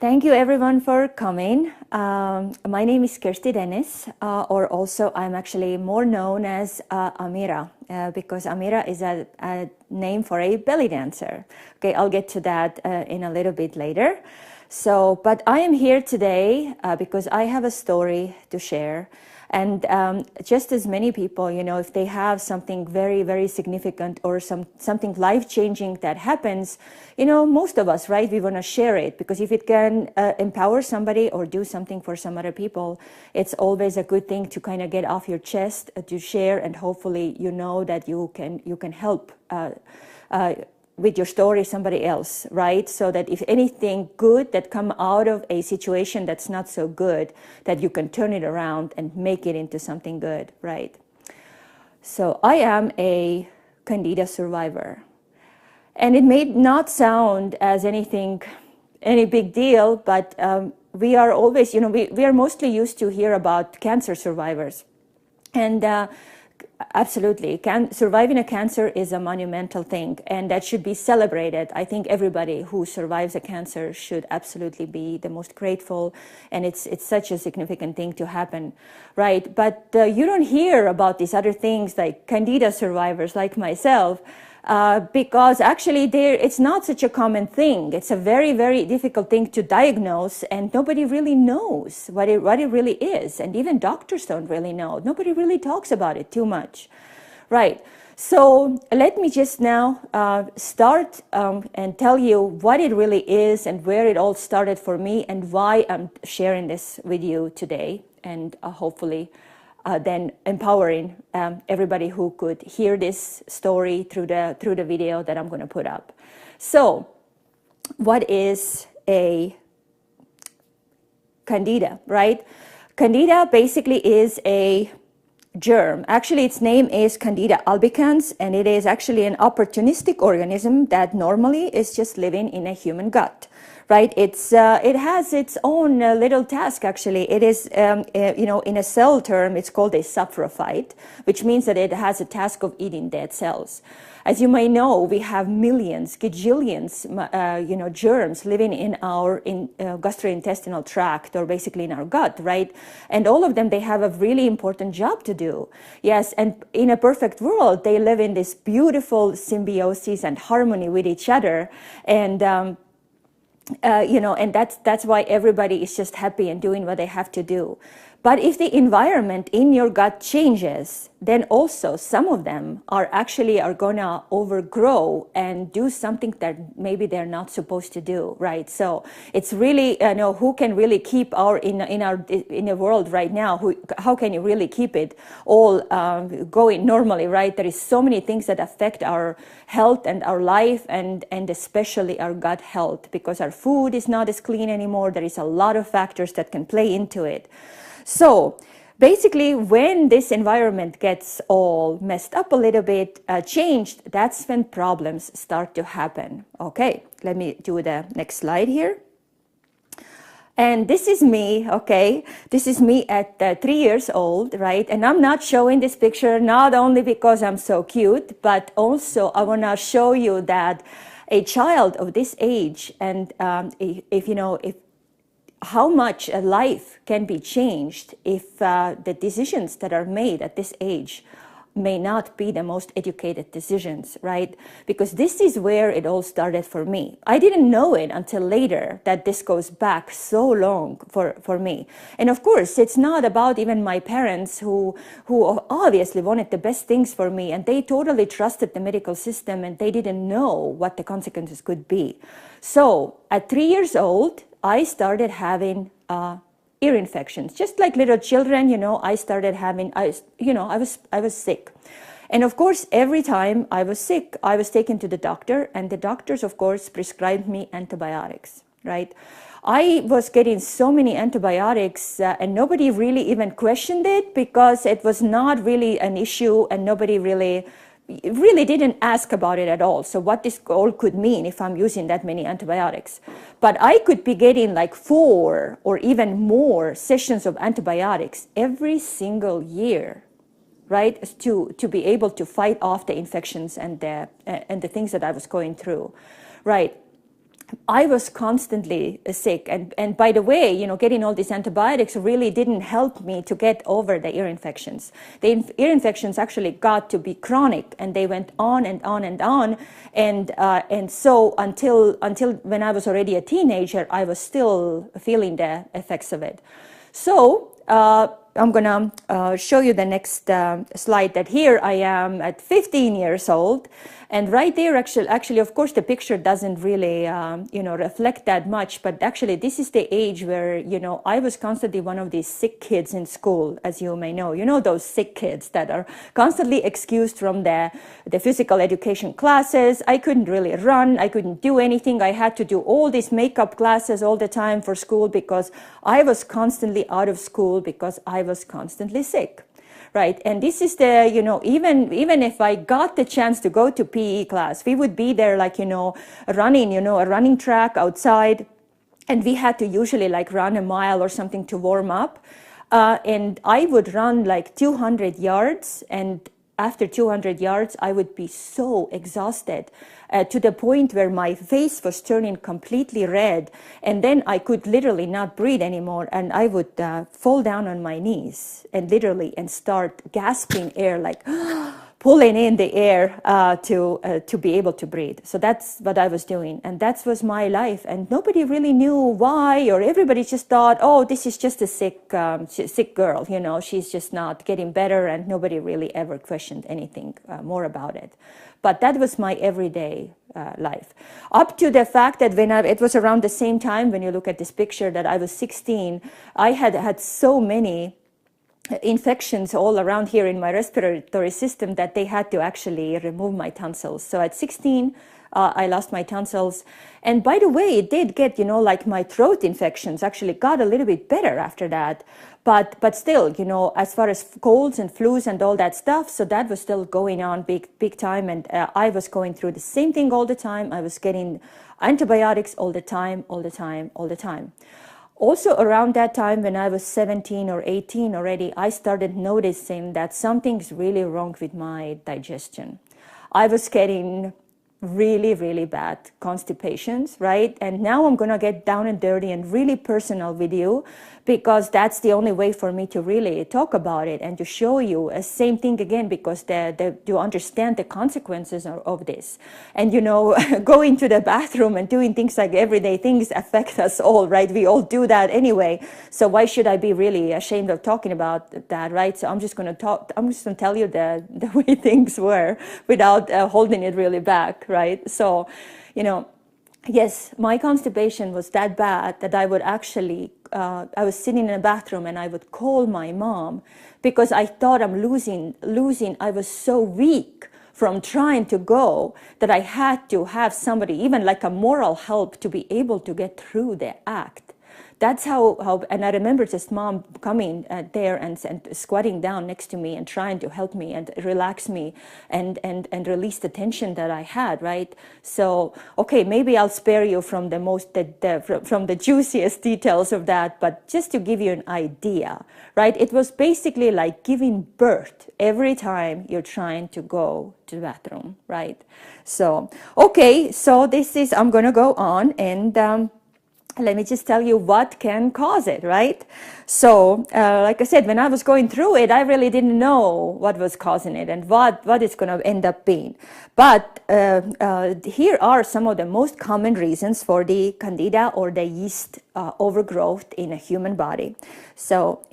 Thank you everyone for coming. My name is Kirsti Dennis, or also I'm actually more known as Amira, because Amira is a name for a belly dancer. Okay, I'll get to that in a little bit later. So, but I am here today because I have a story to share. And just as many people, you know, if they have something very, very significant or something life-changing that happens, you know, most of us, right, we want to share it, because if it can empower somebody or do something for some other people, it's always a good thing to kind of get off your chest, to share, and hopefully you know that you can help with your story somebody else, right? So that if anything good that come out of a situation that's not so good, that you can turn it around and make it into something good, right? So I am a candida survivor. And it may not sound as any big deal, but we are always, you know, we are mostly used to hear about cancer survivors. And absolutely, surviving a cancer is a monumental thing, and that should be celebrated. I think everybody who survives a cancer should absolutely be the most grateful, and it's such a significant thing to happen, right? But you don't hear about these other things like candida survivors like myself, because actually it's not such a common thing. It's a very, very difficult thing to diagnose, and nobody really knows what it really is. And even doctors don't really know. Nobody really talks about it too much, right? So let me just now start and tell you what it really is and where it all started for me and why I'm sharing this with you today, and hopefully then empowering everybody who could hear this story through the video that I'm going to put up. So, what is a candida, right? Candida basically is a germ. Actually, its name is Candida albicans, and it is actually an opportunistic organism that normally is just living in a human gut. Right? It has its own little task, actually. It is, you know, in a cell term, it's called a saprophyte, which means that it has a task of eating dead cells. As you may know, we have millions, gajillions, you know, germs living in our gastrointestinal tract, or basically in our gut, right? And all of them, they have a really important job to do. Yes, and in a perfect world, they live in this beautiful symbiosis and harmony with each other, and you know, and that's why everybody is just happy and doing what they have to do. But if the environment in your gut changes, then also some of them are gonna overgrow and do something that maybe they're not supposed to do, right? So it's really, you know, who can really keep in the world right now? How can you really keep it all going normally, right? There is so many things that affect our health and our life, and especially our gut health, because our food is not as clean anymore. There is a lot of factors that can play into it. So basically, when this environment gets all messed up a little bit, changed, that's when problems start to happen. Okay, let me do the next slide here. And this is me, okay? This is me at 3 years old, right? And I'm not showing this picture not only because I'm so cute, but also I want to show you that a child of this age, and if you know, if how much a life can be changed if the decisions that are made at this age may not be the most educated decisions, right? Because this is where it all started for me. I didn't know it until later that this goes back so long for me. And of course, it's not about even my parents who obviously wanted the best things for me, and they totally trusted the medical system, and they didn't know what the consequences could be. So at 3 years old, I started having ear infections, just like little children. You know, I started having, I was sick, and of course, every time I was sick, I was taken to the doctor, and the doctors, of course, prescribed me antibiotics. Right? I was getting so many antibiotics, and nobody really even questioned it, because it was not really an issue, and nobody really didn't ask about it at all. So what this all could mean if I'm using that many antibiotics. But I could be getting like 4 or even more sessions of antibiotics every single year, right? To be able to fight off the infections and the things that I was going through, right? I was constantly sick. And by the way, getting all these antibiotics really didn't help me to get over the ear infections. The ear infections actually got to be chronic, and they went on and on and on. And so until when I was already a teenager, I was still feeling the effects of it. So I'm going to show you the next slide, that here I am at 15 years old. And right there, actually, of course, the picture doesn't really, reflect that much. But actually, this is the age where, I was constantly one of these sick kids in school, as you may know. You know, those sick kids that are constantly excused from the physical education classes. I couldn't really run. I couldn't do anything. I had to do all these makeup classes all the time for school because I was constantly out of school because I was constantly sick. Right, and this is the, even if I got the chance to go to PE class, we would be there like, running, a running track outside, and we had to usually like run a mile or something to warm up. And I would run like 200 yards, and after 200 yards, I would be so exhausted to the point where my face was turning completely red. And then I could literally not breathe anymore. And I would fall down on my knees and literally start gasping air, like pulling in the air to be able to breathe. So that's what I was doing. And that was my life. And nobody really knew why, or everybody just thought, oh, this is just a sick girl. She's just not getting better. And nobody really ever questioned anything more about it. But that was my everyday life. Up to the fact that it was around the same time, when you look at this picture, that I was 16, I had so many infections all around here in my respiratory system that they had to actually remove my tonsils. So at 16, I lost my tonsils. And by the way, it did get, like my throat infections actually got a little bit better after that. But still, as far as colds and flus and all that stuff, so that was still going on big time. And I was going through the same thing all the time. I was getting antibiotics all the time. Also around that time, when I was 17 or 18 already, I started noticing that something's really wrong with my digestion. I was getting really, really bad constipations, right? And now I'm going to get down and dirty and really personal with you, because that's the only way for me to really talk about it and to show you a same thing again, because you understand the consequences of this. And, going to the bathroom and doing things like everyday things affect us all, right? We all do that anyway. So why should I be really ashamed of talking about that, right? So I'm just going to tell you the way things were without holding it really back, right? So, yes, my constipation was that bad that I would actually, I was sitting in a bathroom and I would call my mom because I thought I'm losing. I was so weak from trying to go that I had to have somebody, even like a moral help, to be able to get through the act. That's how, and I remember just mom coming there and squatting down next to me and trying to help me and relax me and release the tension that I had, right? So, okay, maybe I'll spare you from from the juiciest details of that, but just to give you an idea, right? It was basically like giving birth every time you're trying to go to the bathroom, right? So, okay, so I'm going to go on and let me just tell you what can cause it, right? So, like I said, when I was going through it, I really didn't know what was causing it and what it's going to end up being. But here are some of the most common reasons for the candida or the yeast overgrowth in a human body. So,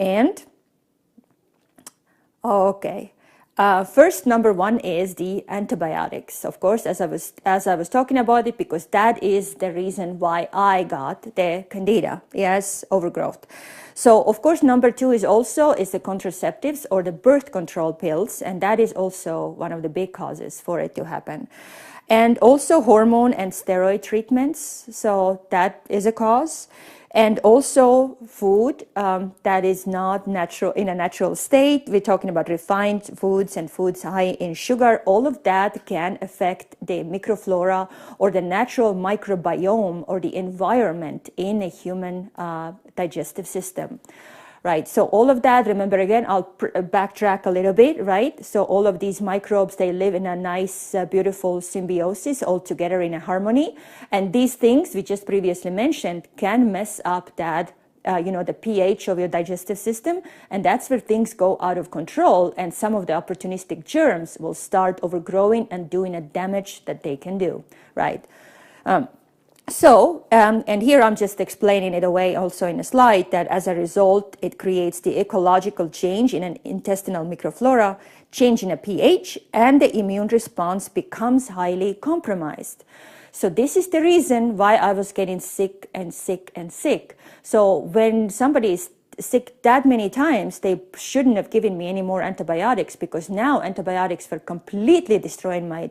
okay. First, number one is the antibiotics, of course, as I was talking about it, because that is the reason why I got the candida, yes, overgrowth. So, of course, number two is the contraceptives or the birth control pills, and that is also one of the big causes for it to happen. And also hormone and steroid treatments, so that is a cause. And also food that is not natural in a natural state. We're talking about refined foods and foods high in sugar. All of that can affect the microflora or the natural microbiome or the environment in a human digestive system. right? So all of that, remember again, I'll backtrack a little bit, right? So all of these microbes, they live in a nice, beautiful symbiosis all together in a harmony. And these things we just previously mentioned can mess up that the pH of your digestive system, and that's where things go out of control, and some of the opportunistic germs will start overgrowing and doing a damage that they can do, right? And here I'm just explaining it away also in a slide, that as a result, it creates the ecological change in an intestinal microflora, change in a pH, and the immune response becomes highly compromised. So this is the reason why I was getting sick and sick and sick. So when somebody is sick that many times, they shouldn't have given me any more antibiotics, because now antibiotics were completely destroying my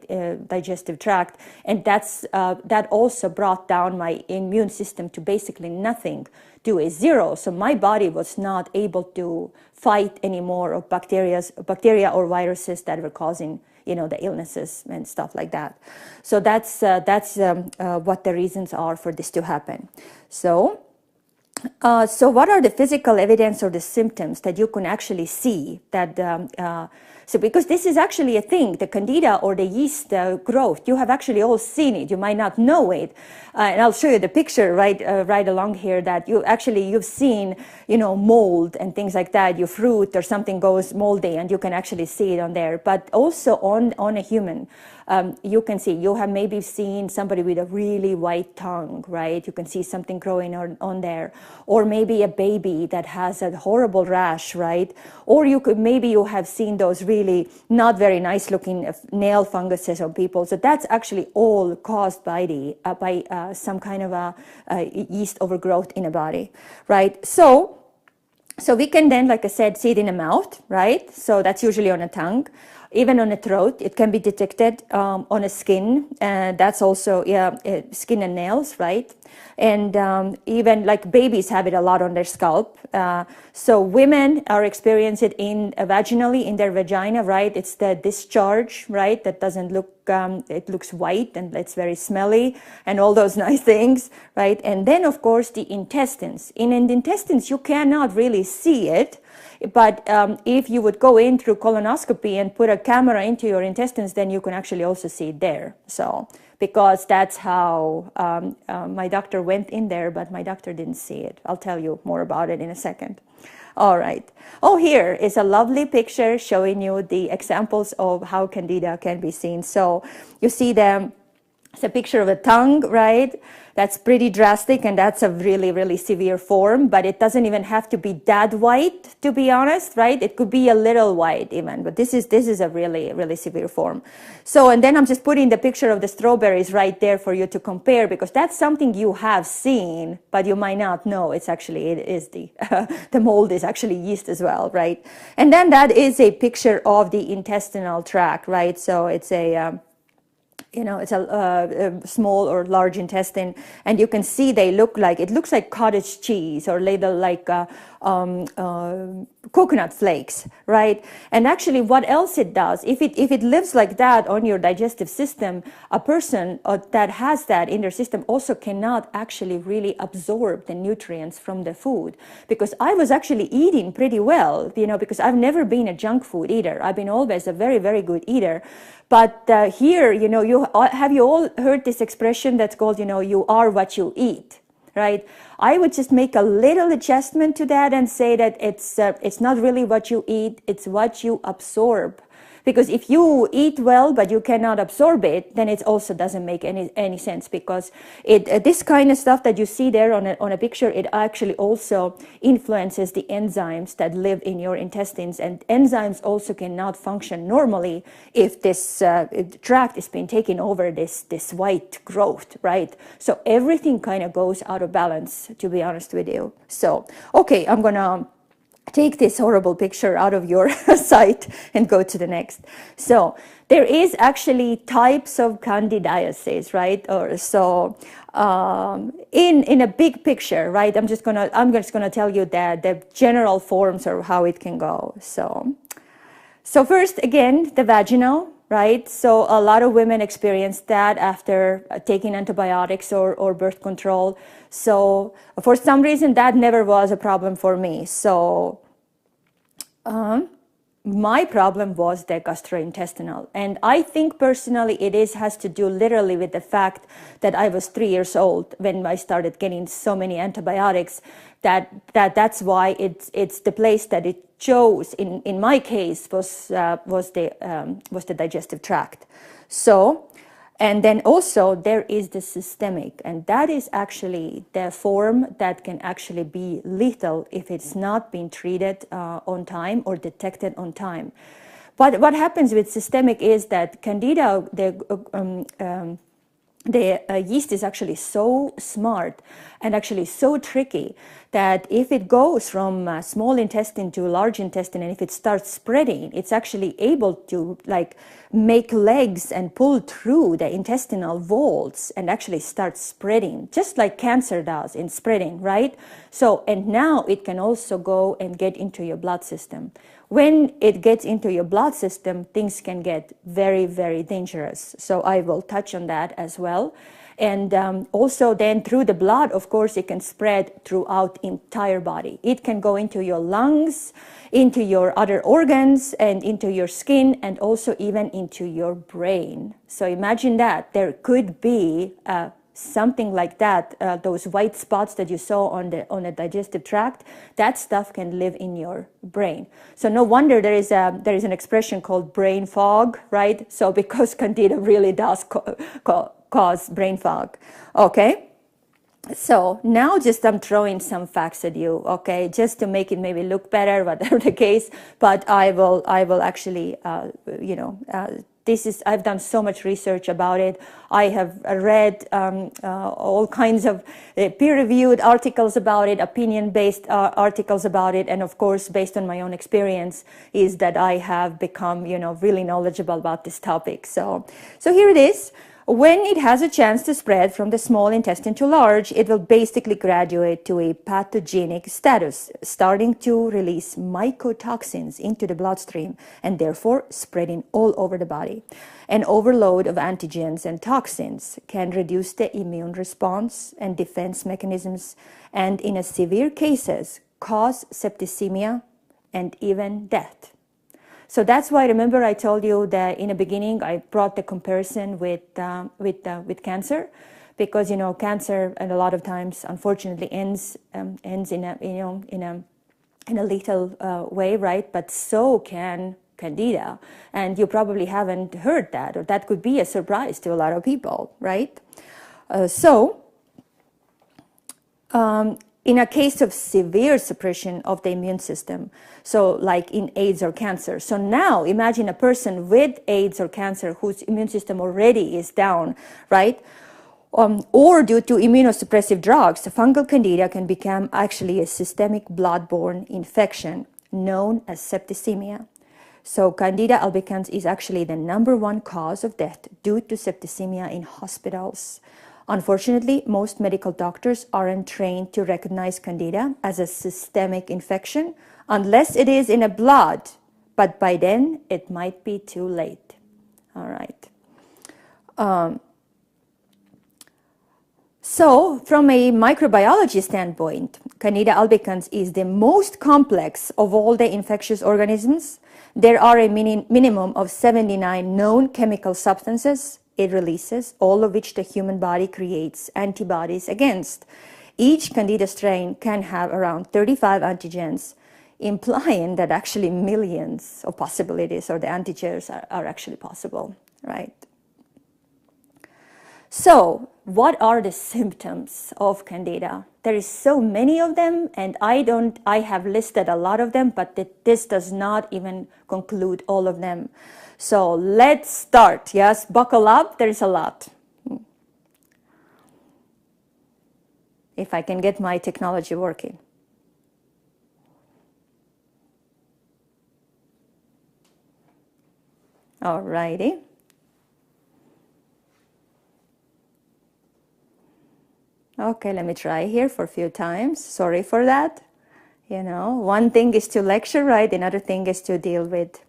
digestive tract, and that also brought down my immune system to basically nothing, to a zero. So my body was not able to fight any more of bacteria or viruses that were causing the illnesses and stuff like that. So that's what the reasons are for this to happen. So what are the physical evidence or the symptoms that you can actually see that so because this is actually a thing, the candida or the yeast growth, you have actually all seen it. You might not know it, and I'll show you the picture right along here, that you've seen mold and things like that. Your fruit or something goes moldy, and you can actually see it on there. But also on a human, you can see, you have maybe seen somebody with a really white tongue, right? You can see something growing on there, or maybe a baby that has a horrible rash, right? Or maybe you have seen those really not very nice looking nail funguses on people. So that's actually all caused by some kind of a yeast overgrowth in a body, right? So we can then, like I said, see it in the mouth, right? So that's usually on a tongue. Even on the throat, it can be detected on a skin. That's also, skin and nails, right? And even like babies have it a lot on their scalp. So women are experiencing it vaginally in their vagina, right? It's the discharge, right? That doesn't look, it looks white and it's very smelly and all those nice things, right? And then, of course, the intestines. In the intestines, you cannot really see it. But if you would go in through colonoscopy and put a camera into your intestines, then you can actually also see it there. So, because that's how my doctor went in there, but my doctor didn't see it. I'll tell you more about it in a second. All right. Oh, here is a lovely picture showing you the examples of how candida can be seen. So you see it's a picture of a tongue, right? That's pretty drastic, and that's a really, really severe form, but it doesn't even have to be that white, to be honest, right? It could be a little white even, but this is a really, really severe form. So, and then I'm just putting the picture of the strawberries right there for you to compare, because that's something you have seen, but you might not know. It is the mold is actually yeast as well, right? And then that is a picture of the intestinal tract, right? So it's it's a small or large intestine, and you can see it looks like cottage cheese or little like coconut flakes, right? And actually what else it does, if it lives like that on your digestive system, a person that has that in their system also cannot actually really absorb the nutrients from the food. Because I was actually eating pretty well, because I've never been a junk food eater. I've been always a very, very good eater. But here, have you all heard this expression that's called, you are what you eat, right? I would just make a little adjustment to that and say that it's not really what you eat, it's what you absorb. Because if you eat well but you cannot absorb it, then it also doesn't make any sense, because this kind of stuff that you see there on a picture, it actually also influences the enzymes that live in your intestines, and enzymes also cannot function normally if this tract is being taken over this white growth, right? So everything kind of goes out of balance, to be honest with you. So, okay, I'm gonna take this horrible picture out of your sight and go to the next. So there is actually types of candidiasis, right? Or so in a big picture, right? I'm just gonna tell you that the general forms or how it can go. So first, again, the vaginal. right? So a lot of women experience that after taking antibiotics or birth control. So for some reason, that never was a problem for me. So my problem was the gastrointestinal, and I think personally has to do literally with the fact that I was 3 years old when I started getting so many antibiotics. That's why it's the place that it chose. In my case was the digestive tract. So. And then also there is the systemic, and that is actually the form that can actually be lethal if it's not being treated on time or detected on time. But what happens with systemic is that candida, the yeast is actually so smart and actually so tricky that if it goes from small intestine to large intestine, and if it starts spreading, it's actually able to like make legs and pull through the intestinal walls and actually start spreading, just like cancer does in spreading, right? So, and now it can also go and get into your blood system. When it gets into your blood system, things can get very, very dangerous. So I will touch on that as well. And also then through the blood, of course, it can spread throughout entire body. It can go into your lungs, into your other organs, and into your skin, and also even into your brain. So imagine that there could be something like that, those white spots that you saw on the digestive tract, that stuff can live in your brain. So no wonder there is an expression called brain fog, right? So because candida really does cause brain fog. Okay. So now just I'm throwing some facts at you, okay, just to make it maybe look better, whatever the case. But I will actually, I've done so much research about it. I have read all kinds of peer-reviewed articles about it, opinion-based articles about it, and of course, based on my own experience, is that I have become, really knowledgeable about this topic. So here it is. When it has a chance to spread from the small intestine to large, it will basically graduate to a pathogenic status, starting to release mycotoxins into the bloodstream and therefore spreading all over the body. An overload of antigens and toxins can reduce the immune response and defense mechanisms, and in severe cases, cause septicemia and even death. So that's why, remember, I told you that in the beginning I brought the comparison with cancer, because cancer and a lot of times, unfortunately, ends in a lethal way, right? But so can candida, and you probably haven't heard that, or that could be a surprise to a lot of people, right? In a case of severe suppression of the immune system, so like in AIDS or cancer. So now imagine a person with AIDS or cancer whose immune system already is down, right? Or due to immunosuppressive drugs, the fungal candida can become actually a systemic blood-borne infection known as septicemia. So candida albicans is actually the #1 cause of death due to septicemia in hospitals. Unfortunately, most medical doctors aren't trained to recognize candida as a systemic infection unless it is in a blood, but by then it might be too late. All right. So from a microbiology standpoint, candida albicans is the most complex of all the infectious organisms. There are a minimum of 79 known chemical substances it releases, all of which the human body creates antibodies against. Each candida strain can have around 35 antigens, implying that actually millions of possibilities, or the antigens are actually possible, right? So what are the symptoms of candida? There is so many of them, and I have listed a lot of them, but this does not even conclude all of them. So let's start. Yes, buckle up. There is a lot. If I can get my technology working. All righty. Okay, let me try here for a few times. Sorry for that. One thing is to lecture, right? Another thing is to deal with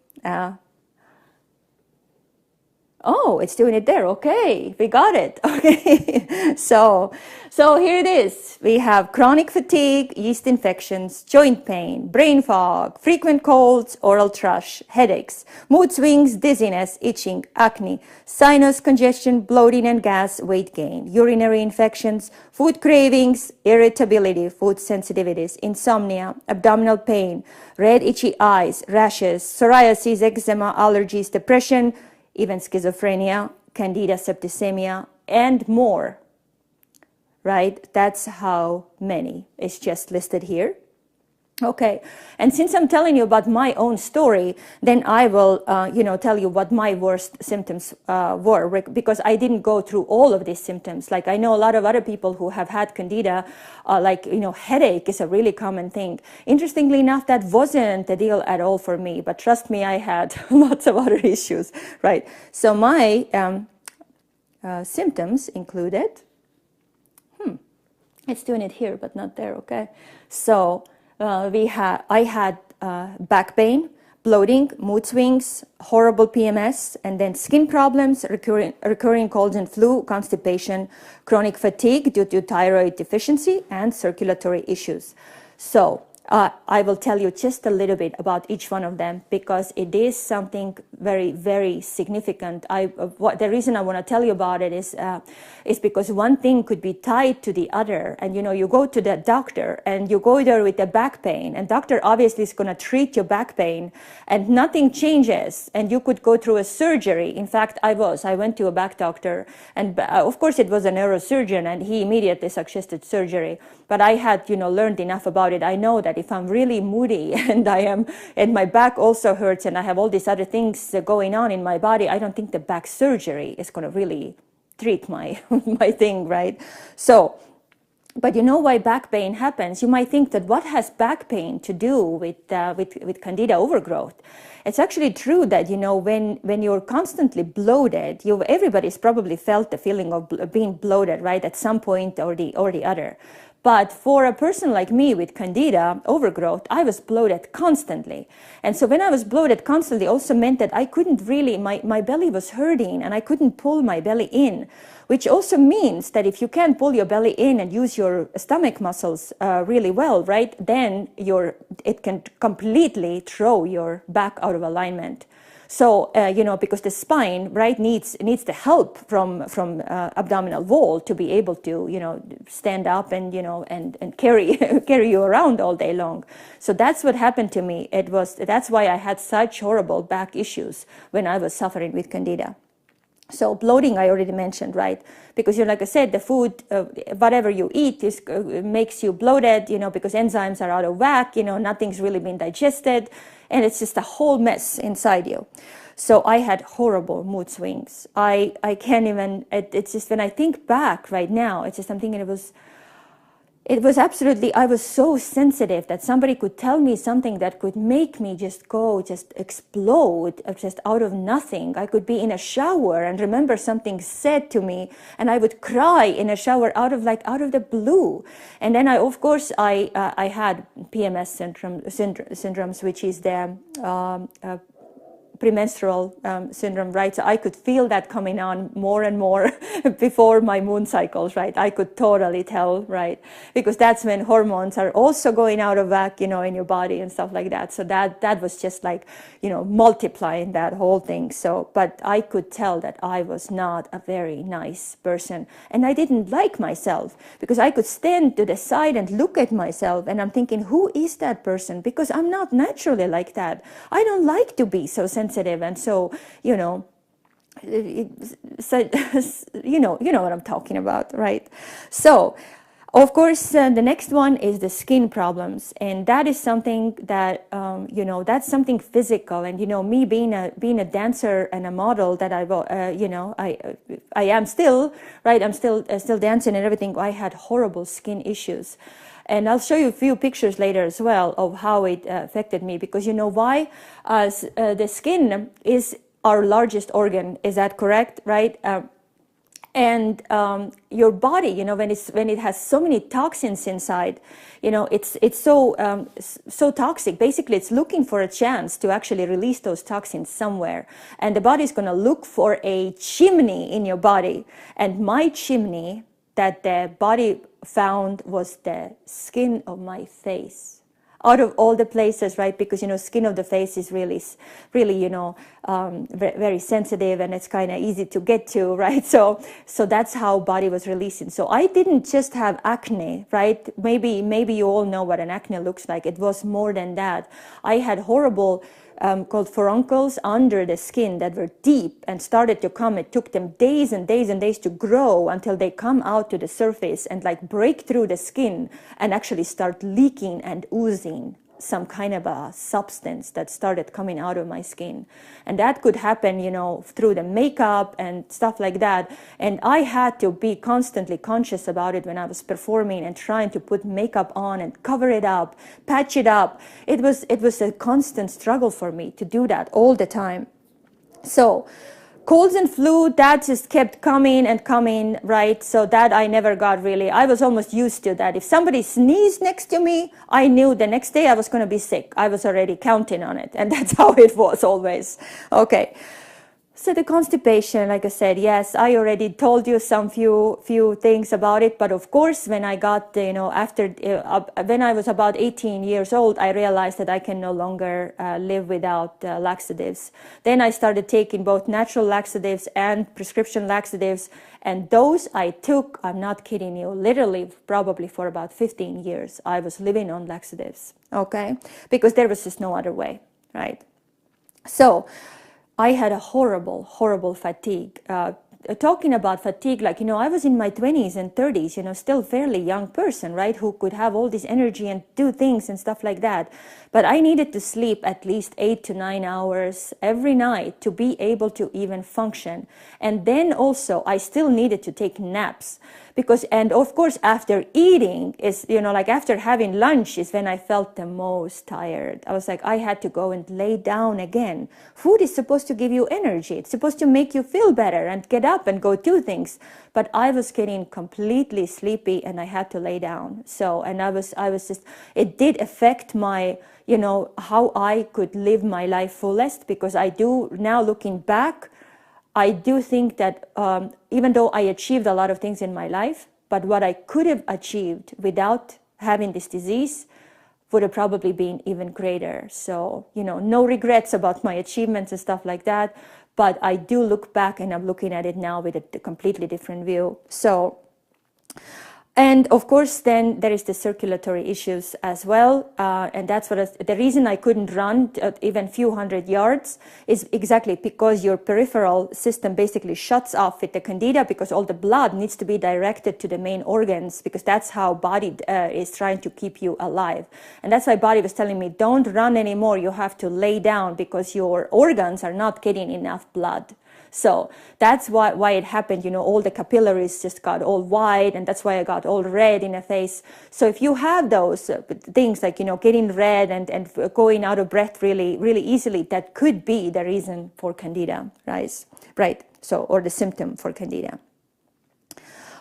Oh, it's doing it there. Okay, we got it. Okay, so here it is. We have chronic fatigue, yeast infections, joint pain, brain fog, frequent colds, oral thrush, headaches, mood swings, dizziness, itching, acne, sinus congestion, bloating and gas, weight gain, urinary infections, food cravings, irritability, food sensitivities, insomnia, abdominal pain, red itchy eyes, rashes, psoriasis, eczema, allergies, depression, even schizophrenia, candida septicemia, and more, right? That's how many is just listed here. Okay, and since I'm telling you about my own story, then I will, tell you what my worst symptoms were, because I didn't go through all of these symptoms. Like I know a lot of other people who have had candida, headache is a really common thing. Interestingly enough, that wasn't the deal at all for me, but trust me, I had lots of other issues, right? So my symptoms included, it's doing it here, but not there, okay? So, I had back pain, bloating, mood swings, horrible PMS, and then skin problems, recurring colds and flu, constipation, chronic fatigue due to thyroid deficiency, and circulatory issues. So I will tell you just a little bit about each one of them because it is something very, very significant. The reason I want to tell you about it is because one thing could be tied to the other. And you go to the doctor and you go there with the back pain, and doctor obviously is going to treat your back pain, and nothing changes. And you could go through a surgery. In fact, I went to a back doctor, and of course it was a neurosurgeon, and he immediately suggested surgery. But I had, learned enough about it. I know that if I'm really moody and my back also hurts and I have all these other things going on in my body, I don't think the back surgery is going to really treat my thing, right? So, but you know why back pain happens? You might think that what has back pain to do with candida overgrowth? It's actually true that, when you're constantly bloated, everybody's probably felt the feeling of being bloated, right, at some point or the other. But for a person like me with candida overgrowth, I was bloated constantly. And so when I was bloated constantly also meant that I couldn't really, my belly was hurting and I couldn't pull my belly in, which also means that if you can't pull your belly in and use your stomach muscles really well, right, then it can completely throw your back out of alignment. So, because the spine, right, needs the help from abdominal wall to be able to, stand up and, and carry you around all day long. So that's what happened to me. That's why I had such horrible back issues when I was suffering with candida. So bloating, I already mentioned, right? Because, like I said, the food, whatever you eat makes you bloated, because enzymes are out of whack, nothing's really been digested, and it's just a whole mess inside you. So I had horrible mood swings. I can't even, it's just when I think back right now, it's just I'm thinking it was absolutely, I was so sensitive that somebody could tell me something that could make me just explode, just out of nothing. I could be in a shower and remember something said to me, and I would cry in a shower out of the blue. And then I had PMS syndromes, which is the premenstrual syndrome, right? So I could feel that coming on more and more before my moon cycles, right? I could totally tell, right? Because that's when hormones are also going out of whack, in your body and stuff like that. So that was just like, multiplying that whole thing. So, but I could tell that I was not a very nice person, and I didn't like myself because I could stand to the side and look at myself, and I'm thinking, who is that person? Because I'm not naturally like that. I don't like to be so sensitive, and so you know what I'm talking about, right? So of course the next one is the skin problems, and that is something that that's something physical. And me being a dancer and a model that I am still, right, I'm still dancing and everything. I had horrible skin issues. And I'll show you a few pictures later as well of how it affected me, because why? The skin is our largest organ. Is that correct, right? And your body, you know, when it has so many toxins inside, you know, it's so toxic. Basically, it's looking for a chance to actually release those toxins somewhere, and the body is going to look for a chimney in your body. And my chimney that the body found was the skin of my face, out of all the places, right? Because, you know, skin of the face is really, you know, very sensitive, and it's kind of easy to get to, right? So that's how body was releasing. So I didn't just have acne, right? Maybe you all know what an acne looks like. It was more than that. I had horrible called furuncles under the skin that were deep and started to come. It took them days and days and days to grow until they come out to the surface and like break through the skin and actually start leaking and oozing some kind of a substance that started coming out of my skin. And that could happen, you know, through the makeup and stuff like that. And I had to be constantly conscious about it when I was performing and trying to put makeup on and cover it up, patch it up. It was a constant struggle for me to do that all the time. So colds and flu, that just kept coming and coming, right? So that I never got really. I was almost used to that. If somebody sneezed next to me, I knew the next day I was going to be sick. I was already counting on it. And that's how it was always. Okay. So the constipation, like I said, yes, I already told you some few things about it. But of course, when I got, you know, when I was about 18 years old, I realized that I can no longer live without laxatives. Then I started taking both natural laxatives and prescription laxatives. And those I took, I'm not kidding you, literally probably for about 15 years, I was living on laxatives, okay? Because there was just no other way, right? So I had a horrible fatigue. Talking about fatigue, like, you know, I was in my 20s and 30s, you know, still fairly young person, right, who could have all this energy and do things and stuff like that. But I needed to sleep at least 8 to 9 hours every night to be able to even function. And then also I still needed to take naps. Because, and of course, after eating is, you know, like after having lunch is when I felt the most tired. I was like, I had to go and lay down again. Food is supposed to give you energy. It's supposed to make you feel better and get up and go do things. But I was getting completely sleepy and I had to lay down. So, and I was just, it did affect my, you know, how I could live my life fullest, because I do now, looking back, I do think that even though I achieved a lot of things in my life, but what I could have achieved without having this disease would have probably been even greater. So, you know, no regrets about my achievements and stuff like that. But I do look back and I'm looking at it now with a completely different view. So, and of course, then there is the circulatory issues as well. And that's what the reason I couldn't run even few hundred yards is exactly because your peripheral system basically shuts off with the candida, because all the blood needs to be directed to the main organs, because that's how body is trying to keep you alive. And that's why body was telling me, don't run anymore. You have to lay down because your organs are not getting enough blood. So that's why it happened, you know, all the capillaries just got all wide, and that's why I got all red in the face. So if you have those things like, you know, getting red and going out of breath really easily, that could be the reason for candida, right? So, or the symptom for candida.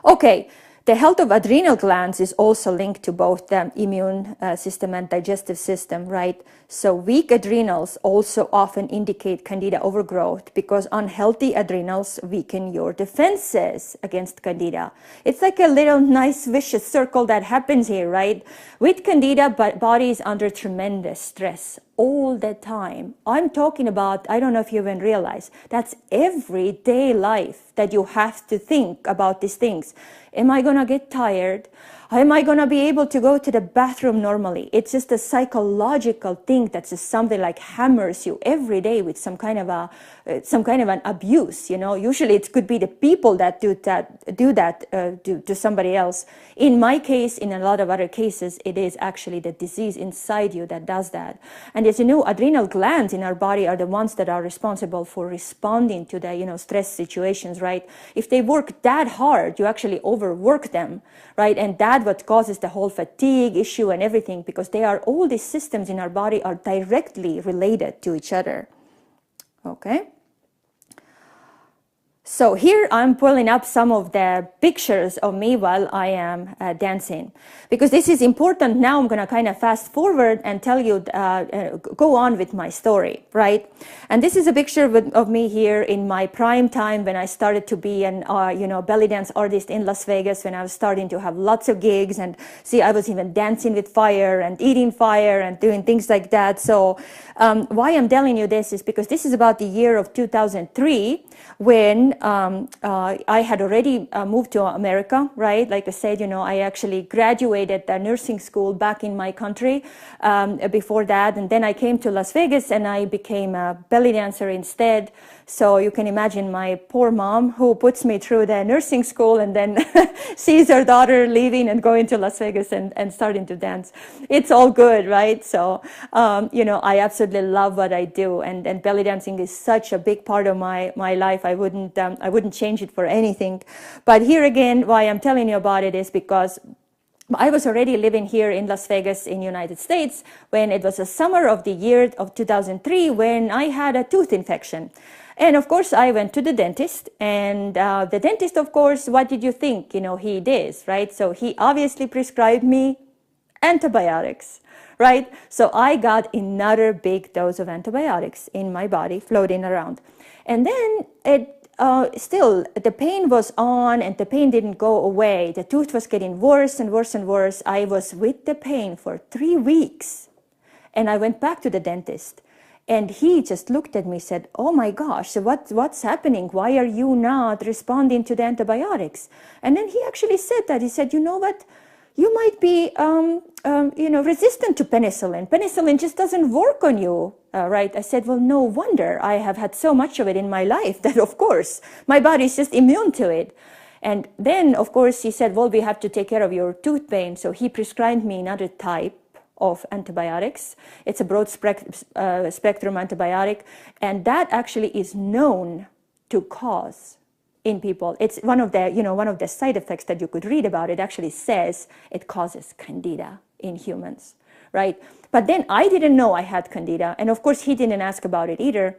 Okay. The health of adrenal glands is also linked to both the immune system and digestive system, right? So weak adrenals also often indicate candida overgrowth, because unhealthy adrenals weaken your defenses against candida. It's like a little nice vicious circle that happens here, right? With candida, body is under tremendous stress all the time. I'm talking about, I don't know if you even realize, that's everyday life that you have to think about these things. Am I going to get tired? Am I going to be able to go to the bathroom normally? It's just a psychological thing that's just something like hammers you every day with some kind of an abuse, you know. Usually it could be the people that do that to somebody else. In my case, in a lot of other cases, it is actually the disease inside you that does that. And as you know, adrenal glands in our body are the ones that are responsible for responding to the, you know, stress situations, right? If they work that hard, you actually overwork them, right? And that's what causes the whole fatigue issue and everything, because all these systems in our body are directly related to each other. Okay. So here I'm pulling up some of the pictures of me while I am dancing, because this is important. Now I'm going to kind of fast forward and tell you, go on with my story, right? And this is a picture of me here in my prime time when I started to be an, belly dance artist in Las Vegas, when I was starting to have lots of gigs. And see, I was even dancing with fire and eating fire and doing things like that. So why I'm telling you this is because this is about the year of 2003, when I had already moved to America, right? Like I said, I actually graduated nursing school back in my country before that. And then I came to Las Vegas and I became a belly dancer instead. So you can imagine my poor mom, who puts me through the nursing school and then sees her daughter leaving and going to Las Vegas and starting to dance. It's all good, right? So, I absolutely love what I do. And belly dancing is such a big part of my life. I wouldn't change it for anything. But here again, why I'm telling you about it is because I was already living here in Las Vegas in the United States when it was the summer of the year of 2003 when I had a tooth infection. And of course, I went to the dentist, and the dentist, of course, what did you think, he did, right? So he obviously prescribed me antibiotics, right? So I got another big dose of antibiotics in my body floating around. And then still, the pain was on and the pain didn't go away. The tooth was getting worse and worse and worse. I was with the pain for 3 weeks. And I went back to the dentist. And he just looked at me and said, oh my gosh, so what's happening? Why are you not responding to the antibiotics? And then he actually said that. He said, you know what? You might be, resistant to penicillin. Penicillin just doesn't work on you, right? I said, well, no wonder. I have had so much of it in my life that, of course, my body is just immune to it. And then, of course, he said, well, we have to take care of your tooth pain. So he prescribed me another type of antibiotics. It's a broad spectrum antibiotic, and that actually is known to cause in people. It's one of the side effects that you could read about. It actually says it causes candida in humans, right? But then I didn't know I had candida, and of course he didn't ask about it either.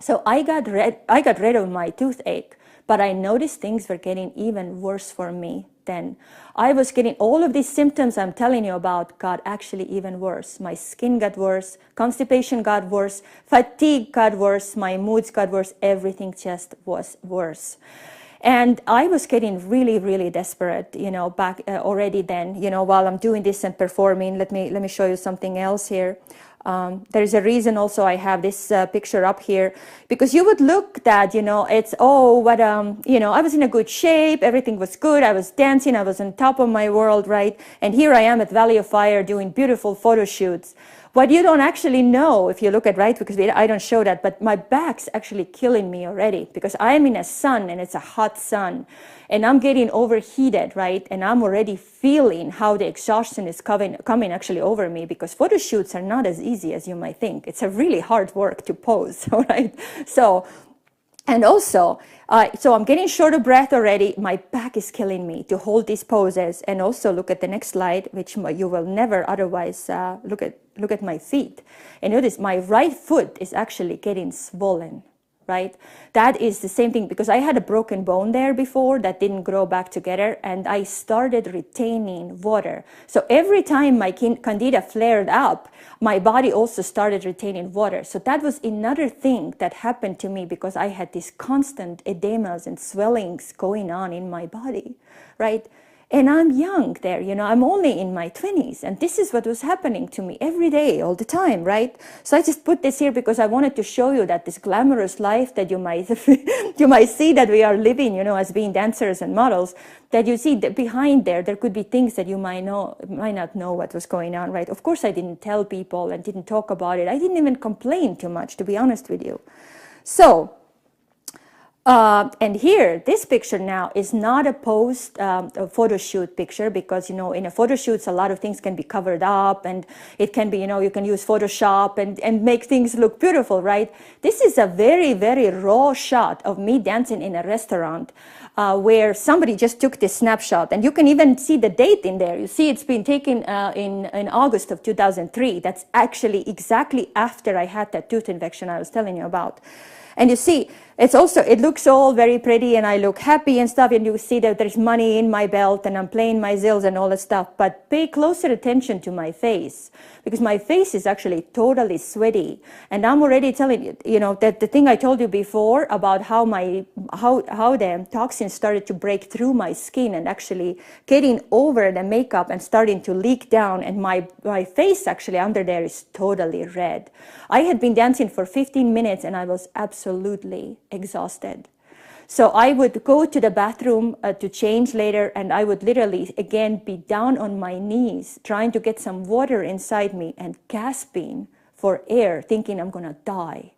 So I got rid of my toothache, but I noticed things were getting even worse for me then. I was getting all of these symptoms I'm telling you about got actually even worse. My skin got worse, constipation got worse, fatigue got worse, my moods got worse, everything just was worse. And I was getting really, really desperate, back already then, while I'm doing this and performing. Let me show you something else here. There's a reason also I have this picture up here, because you would look that, it's, I was in a good shape, everything was good, I was dancing, I was on top of my world, right? And here I am at Valley of Fire doing beautiful photo shoots. What you don't actually know, if you look at, right, because I don't show that, but my back's actually killing me already, because I'm in a sun and it's a hot sun. And I'm getting overheated, right? And I'm already feeling how the exhaustion is coming actually over me, because photo shoots are not as easy as you might think. It's a really hard work to pose, right? So, and also, so I'm getting short of breath already. My back is killing me to hold these poses. And also look at the next slide, which you will never otherwise look at my feet. And notice my right foot is actually getting swollen. Right? That is the same thing, because I had a broken bone there before that didn't grow back together, and I started retaining water. So every time my candida flared up, my body also started retaining water. So that was another thing that happened to me, because I had these constant edemas and swellings going on in my body, right? And I'm young there, I'm only in my 20s, and this is what was happening to me every day, all the time, right? So I just put this here because I wanted to show you that this glamorous life that you might see that we are living, as being dancers and models, that you see that behind there could be things that you might not know what was going on, right? Of course, I didn't tell people and didn't talk about it. I didn't even complain too much, to be honest with you. So, and here, this picture now is not a a photo shoot picture, because, in a photo shoots, a lot of things can be covered up, and it can be, you can use Photoshop and make things look beautiful, right? This is a very, very raw shot of me dancing in a restaurant where somebody just took this snapshot, and you can even see the date in there. You see it's been taken in August of 2003. That's actually exactly after I had that tooth infection I was telling you about. And you see, it's also, it looks all very pretty and I look happy and stuff, and you see that there's money in my belt and I'm playing my zills and all that stuff, but pay closer attention to my face, because my face is actually totally sweaty. And I'm already telling you, you know, that the thing I told you before about how the toxins started to break through my skin and actually getting over the makeup and starting to leak down, and my face actually under there is totally red. I had been dancing for 15 minutes and I was absolutely exhausted. So I would go to the bathroom to change later, and I would literally again be down on my knees trying to get some water inside me and gasping for air, thinking I'm gonna die.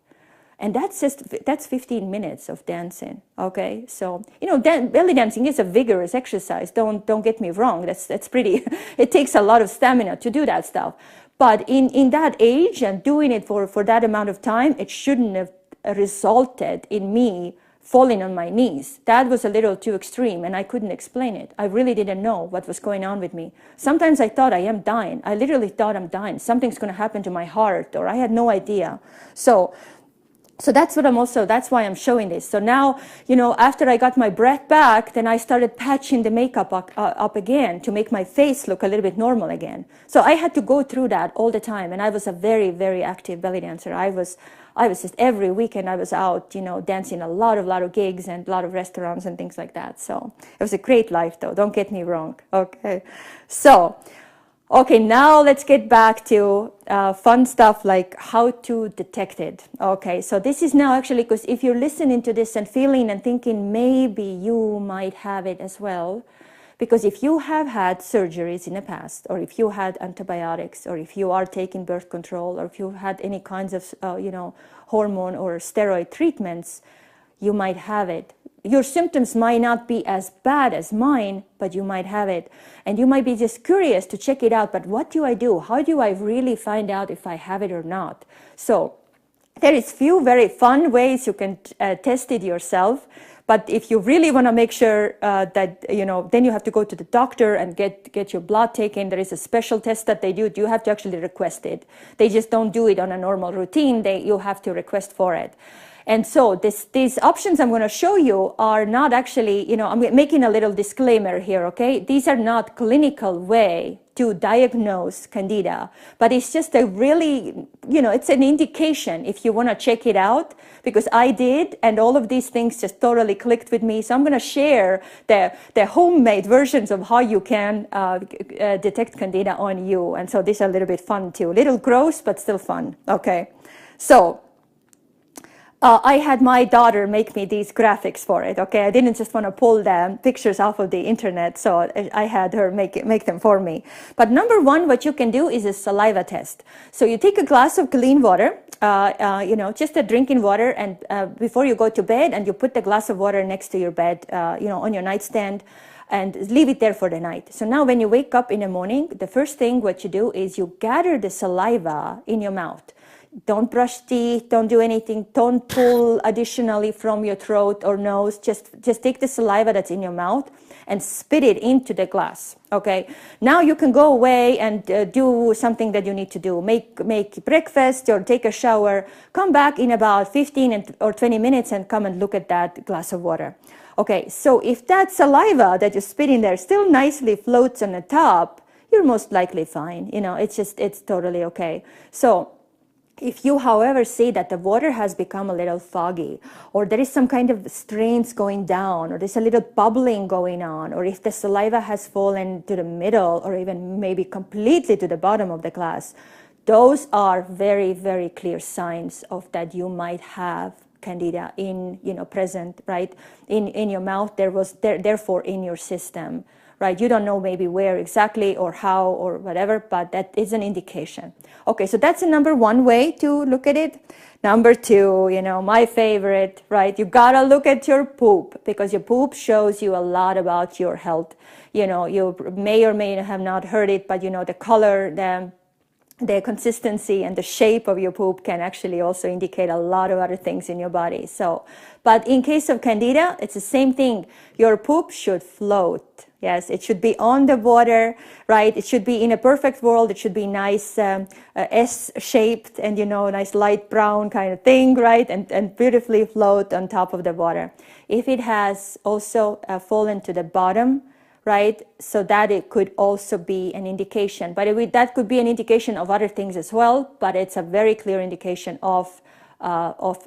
And that's 15 minutes of dancing. Okay, so you know, belly dancing is a vigorous exercise. Don't get me wrong. That's pretty. It takes a lot of stamina to do that stuff. But in that age and doing it for that amount of time, it shouldn't have resulted in me falling on my knees. That was a little too extreme, and I couldn't explain it. I really didn't know what was going on with me. Sometimes I thought I am dying. I literally thought I'm dying. Something's going to happen to my heart, or I had no idea. So that's why I'm showing this. So now, you know, after I got my breath back, then I started patching the makeup up again to make my face look a little bit normal again. So I had to go through that all the time. And I was a very, very active belly dancer. I was just every weekend I was out, you know, dancing a lot of gigs and a lot of restaurants and things like that. So it was a great life though. Don't get me wrong. Okay. So, okay, now let's get back to fun stuff like how to detect it. Okay, so this is now actually, because if you're listening to this and feeling and thinking maybe you might have it as well, because if you have had surgeries in the past, or if you had antibiotics, or if you are taking birth control, or if you've had any kinds of, you know, hormone or steroid treatments, you might have it. Your symptoms might not be as bad as mine, but you might have it. And you might be just curious to check it out, but what do I do? How do I really find out if I have it or not? So there is few very fun ways you can test it yourself. But if you really want to make sure that, you know, then you have to go to the doctor and get your blood taken. There is a special test that they do. You have to actually request it. They just don't do it on a normal routine. You have to request for it. And so these options I'm going to show you are not actually, you know, I'm making a little disclaimer here, okay? These are not clinical way to diagnose candida, but it's just a really, you know, it's an indication if you want to check it out, because I did, and all of these things just totally clicked with me. So I'm going to share the homemade versions of how you can detect candida on you. And so these are a little bit fun too, a little gross, but still fun, okay? So I had my daughter make me these graphics for it, okay? I didn't just want to pull the pictures off of the internet, so I had her make them for me. But number one, what you can do is a saliva test. So you take a glass of clean water, you know, just a drinking water, and before you go to bed, and you put the glass of water next to your bed, you know, on your nightstand, and leave it there for the night. So now when you wake up in the morning, the first thing what you do is you gather the saliva in your mouth. Don't brush teeth, don't do anything, don't pull additionally from your throat or nose, just take the saliva that's in your mouth and spit it into the glass, okay? Now you can go away and do something that you need to do, make breakfast or take a shower, come back in about 15 or 20 minutes and come and look at that glass of water. Okay, so if that saliva that you spit in there still nicely floats on the top, you're most likely fine, you know, it's totally okay. So if you, however, see that the water has become a little foggy, or there is some kind of strains going down, or there's a little bubbling going on, or if the saliva has fallen to the middle, or even maybe completely to the bottom of the glass, those are very, very clear signs of that you might have candida in, you know, present, right, in your mouth, therefore in your system. Right, you don't know maybe where exactly or how or whatever, but that is an indication. Okay, so that's the number one way to look at it. Number two, you know, my favorite, right? You gotta look at your poop, because your poop shows you a lot about your health. You know, you may or may have not heard it, but you know, the color, the consistency and the shape of your poop can actually also indicate a lot of other things in your body. So, but in case of candida, it's the same thing. Your poop should float. Yes, it should be on the water, right? It should be in a perfect world. It should be nice, S-shaped and, nice light brown kind of thing, right? And beautifully float on top of the water. If it has also fallen to the bottom, right? So that it could also be an indication, but that could be an indication of other things as well, but it's a very clear indication of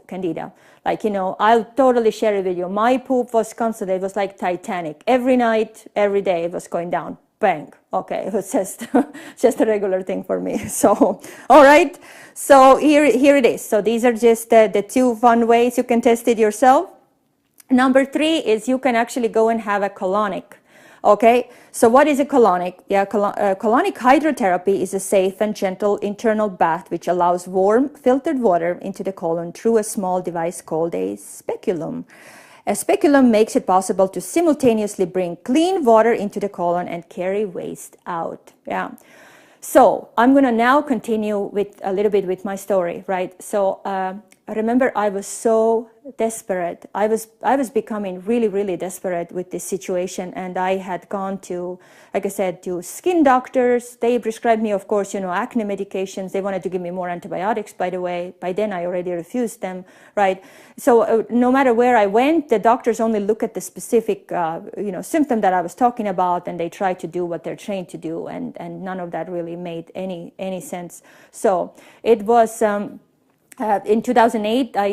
candida. Like, I'll totally share it with you. My poop was constant. It was like Titanic. Every night, every day, it was going down. Bang. Okay, it was just a regular thing for me. So, all right. So here it is. So these are just the two fun ways you can test it yourself. Number 3 is you can actually go and have a colonic. Okay, so what is a colonic? Yeah, colonic hydrotherapy is a safe and gentle internal bath which allows warm, filtered water into the colon through a small device called a speculum. A speculum makes it possible to simultaneously bring clean water into the colon and carry waste out. Yeah. So I'm going to now continue with a little bit with my story, right? So I remember I was so desperate. I was becoming really, really desperate with this situation, and I had gone to, like I said, to skin doctors. They prescribed me, of course, acne medications. They wanted to give me more antibiotics, by the way. By then, I already refused them, right? So no matter where I went, the doctors only look at the specific, symptom that I was talking about, and they try to do what they're trained to do, and none of that really made any sense. So it was. In 2008, I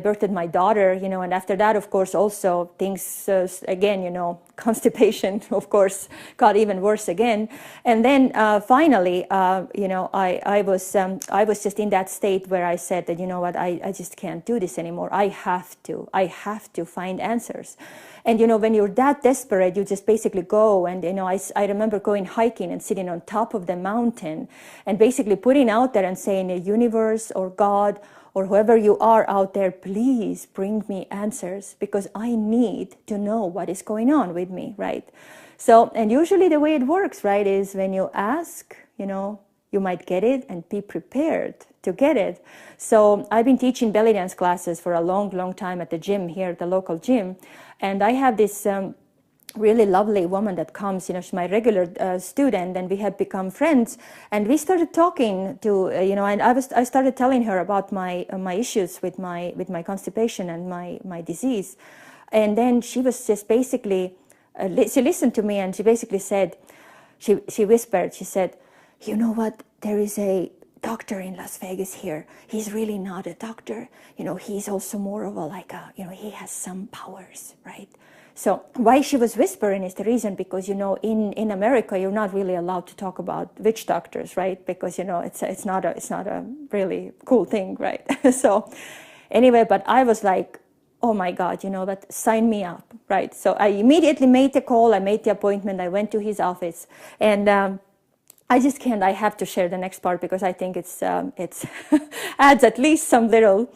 birthed my daughter, and after that, of course, also things, again, constipation, of course, got even worse again. And then finally, I was just in that state where I said that, I just can't do this anymore. I have to find answers. And, when you're that desperate, you just basically go. And, I remember going hiking and sitting on top of the mountain and basically putting out there and saying, universe or God or whoever you are out there, please bring me answers, because I need to know what is going on with me, right? So, and usually the way it works, right, is when you ask, you might get it, and be prepared to get it. So I've been teaching belly dance classes for a long time at the gym here, at the local gym. And I have this really lovely woman that comes, she's my regular student, and we have become friends. And we started talking to, and I started telling her about my issues with my constipation and my disease. And then she was just basically, she listened to me, and she basically said, she whispered, she said, you know what, there is a doctor in Las Vegas here. He's really not a doctor. He's also more of a, he has some powers, right? So why she was whispering is the reason, because, in America, you're not really allowed to talk about witch doctors, right? Because, it's not a really cool thing, right? So anyway, but I was like, oh my God, but sign me up, right? So I immediately made the call. I made the appointment. I went to his office, and I just can't. I have to share the next part, because I think it's adds at least some little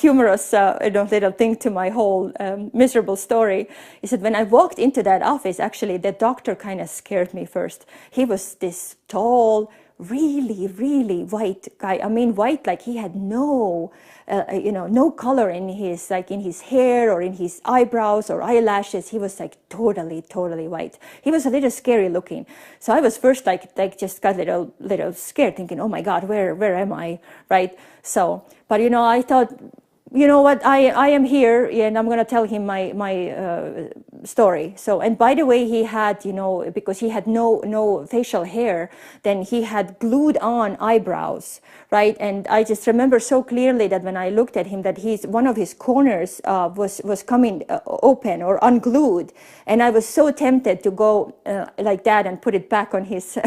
humorous little thing to my whole miserable story. Is that when I walked into that office, actually the doctor kind of scared me first. He was this tall, really white guy. I mean, white, like he had no color in his hair or in his eyebrows or eyelashes. He was like totally white. He was a little scary looking. So I was first like just got a little scared, thinking, oh my God, where am I, right? So, but I thought, you know what, I am here, and I'm going to tell him my story. So, and by the way, he had, because he had no facial hair, then he had glued on eyebrows, right? And I just remember so clearly that when I looked at him, that one of his corners was coming open or unglued, and I was so tempted to go like that and put it back on his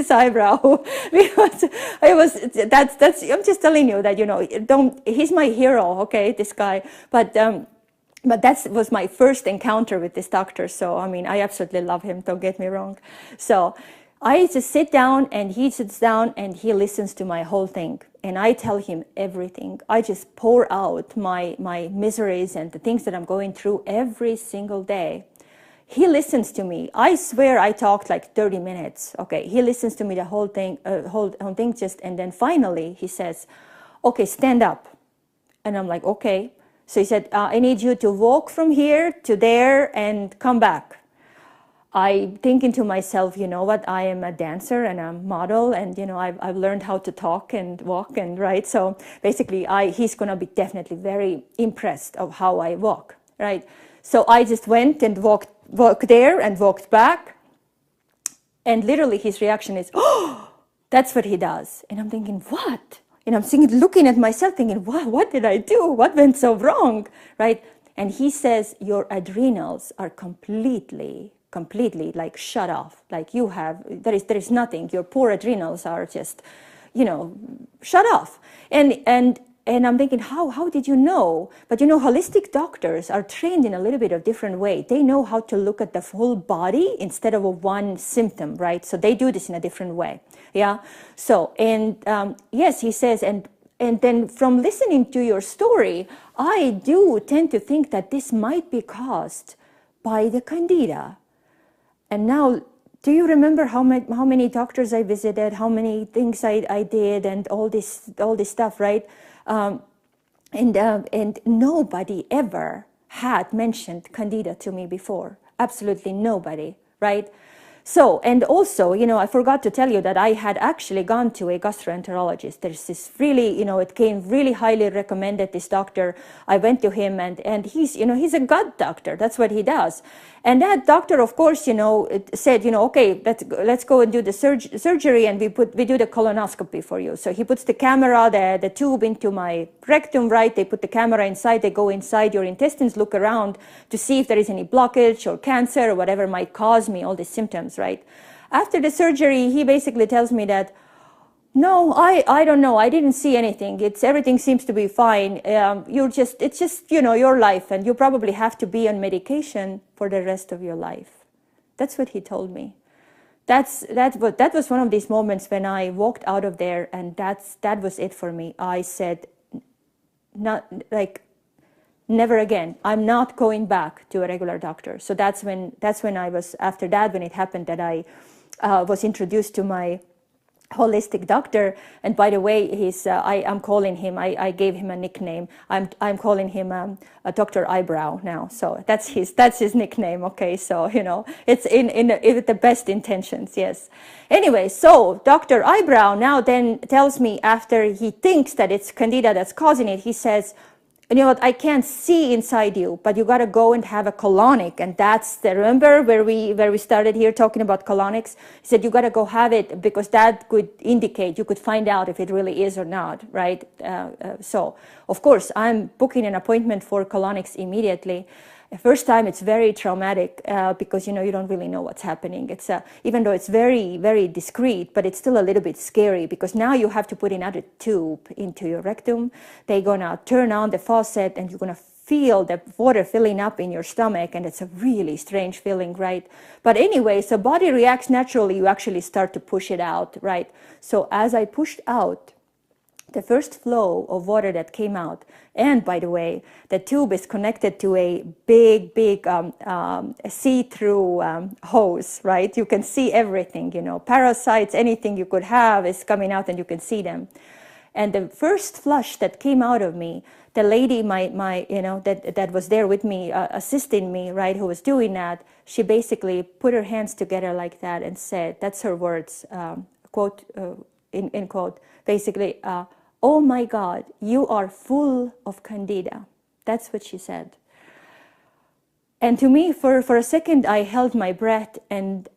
his eyebrow, because that's I'm just telling you that he's my hero. Okay, this guy, but that was my first encounter with this doctor. So I mean, I absolutely love him, don't get me wrong. So I just sit down, and he sits down, and he listens to my whole thing, and I tell him everything. I just pour out my miseries and the things that I'm going through every single day. He listens to me. I swear I talked like 30 minutes. Okay, he listens to me the whole thing, whole thing just, and then finally he says, okay, stand up. And I'm like, okay. So he said, I need you to walk from here to there and come back. I thinking to myself, you know what, I am a dancer and a model, and you know, I've learned how to talk and walk and right. So basically he's gonna be definitely very impressed of how I walk, right? So I just went and walked there and walked back, and literally his reaction is, oh, that's what he does. And I'm thinking, what? And I'm thinking, looking at myself thinking, what did I do? What went so wrong, right? And he says, your adrenals are completely like shut off. Like you have, there is nothing. Your poor adrenals are just, you know, shut off. And I'm thinking, how did you know? But you know, holistic doctors are trained in a little bit of different way. They know how to look at the whole body instead of a one symptom, right? So they do this in a different way. Yeah. So, and yes, he says, and then from listening to your story, I do tend to think that this might be caused by the candida. And now, do you remember how many doctors I visited, how many things I did, and all this stuff, right? And nobody ever had mentioned candida to me before. Absolutely nobody, right? So, and also, you know, I forgot to tell you that I had actually gone to a gastroenterologist. There's this really, you know, it came really highly recommended, this doctor. I went to him, and he's, you know, he's a gut doctor. That's what he does. And that doctor, of course, you know, said, you know, okay, let's go and do the surgery, and we do the colonoscopy for you. So he puts the camera, the tube into my rectum, right? They put the camera inside, they go inside your intestines, look around to see if there is any blockage or cancer or whatever might cause me all these symptoms, right? After the surgery, he basically tells me that, no, I don't know. I didn't see anything. Everything seems to be fine. It's just, you know, your life, and you probably have to be on medication for the rest of your life. That's what he told me. That was one of these moments when I walked out of there, and that was it for me. I said, not like, never again. I'm not going back to a regular doctor. So that's when I was, after that, when it happened, that I was introduced to my holistic doctor. And by the way, I'm calling him, I gave him a nickname. I'm calling him Dr. Eyebrow now. So that's his nickname. Okay, so you know, it's in with the best intentions. Yes. Anyway, so Dr. Eyebrow now then tells me, after he thinks that it's candida that's causing it, he says, you know what, I can't see inside you, but you got to go and have a colonic. And that's remember where we started here talking about colonics? He said, you got to go have it, because that could indicate, you could find out if it really is or not, right? So, of course, I'm booking an appointment for colonics immediately. The first time it's very traumatic because, you know, you don't really know what's happening. It's even though it's very, very discreet, but it's still a little bit scary, because now you have to put another tube into your rectum. They're gonna turn on the faucet, and you're gonna feel the water filling up in your stomach, and it's a really strange feeling, right? But anyway, so body reacts naturally. You actually start to push it out, right? So as I pushed out, the first flow of water that came out, and by the way, the tube is connected to a big see-through hose, right? You can see everything, you know, parasites, anything you could have is coming out, and you can see them. And the first flush that came out of me, the lady, my you know, that was there with me, assisting me, right, who was doing that, she basically put her hands together like that and said, that's her words, quote, in quote, basically, oh my God, you are full of candida. That's what she said. And to me, for a second, I held my breath. And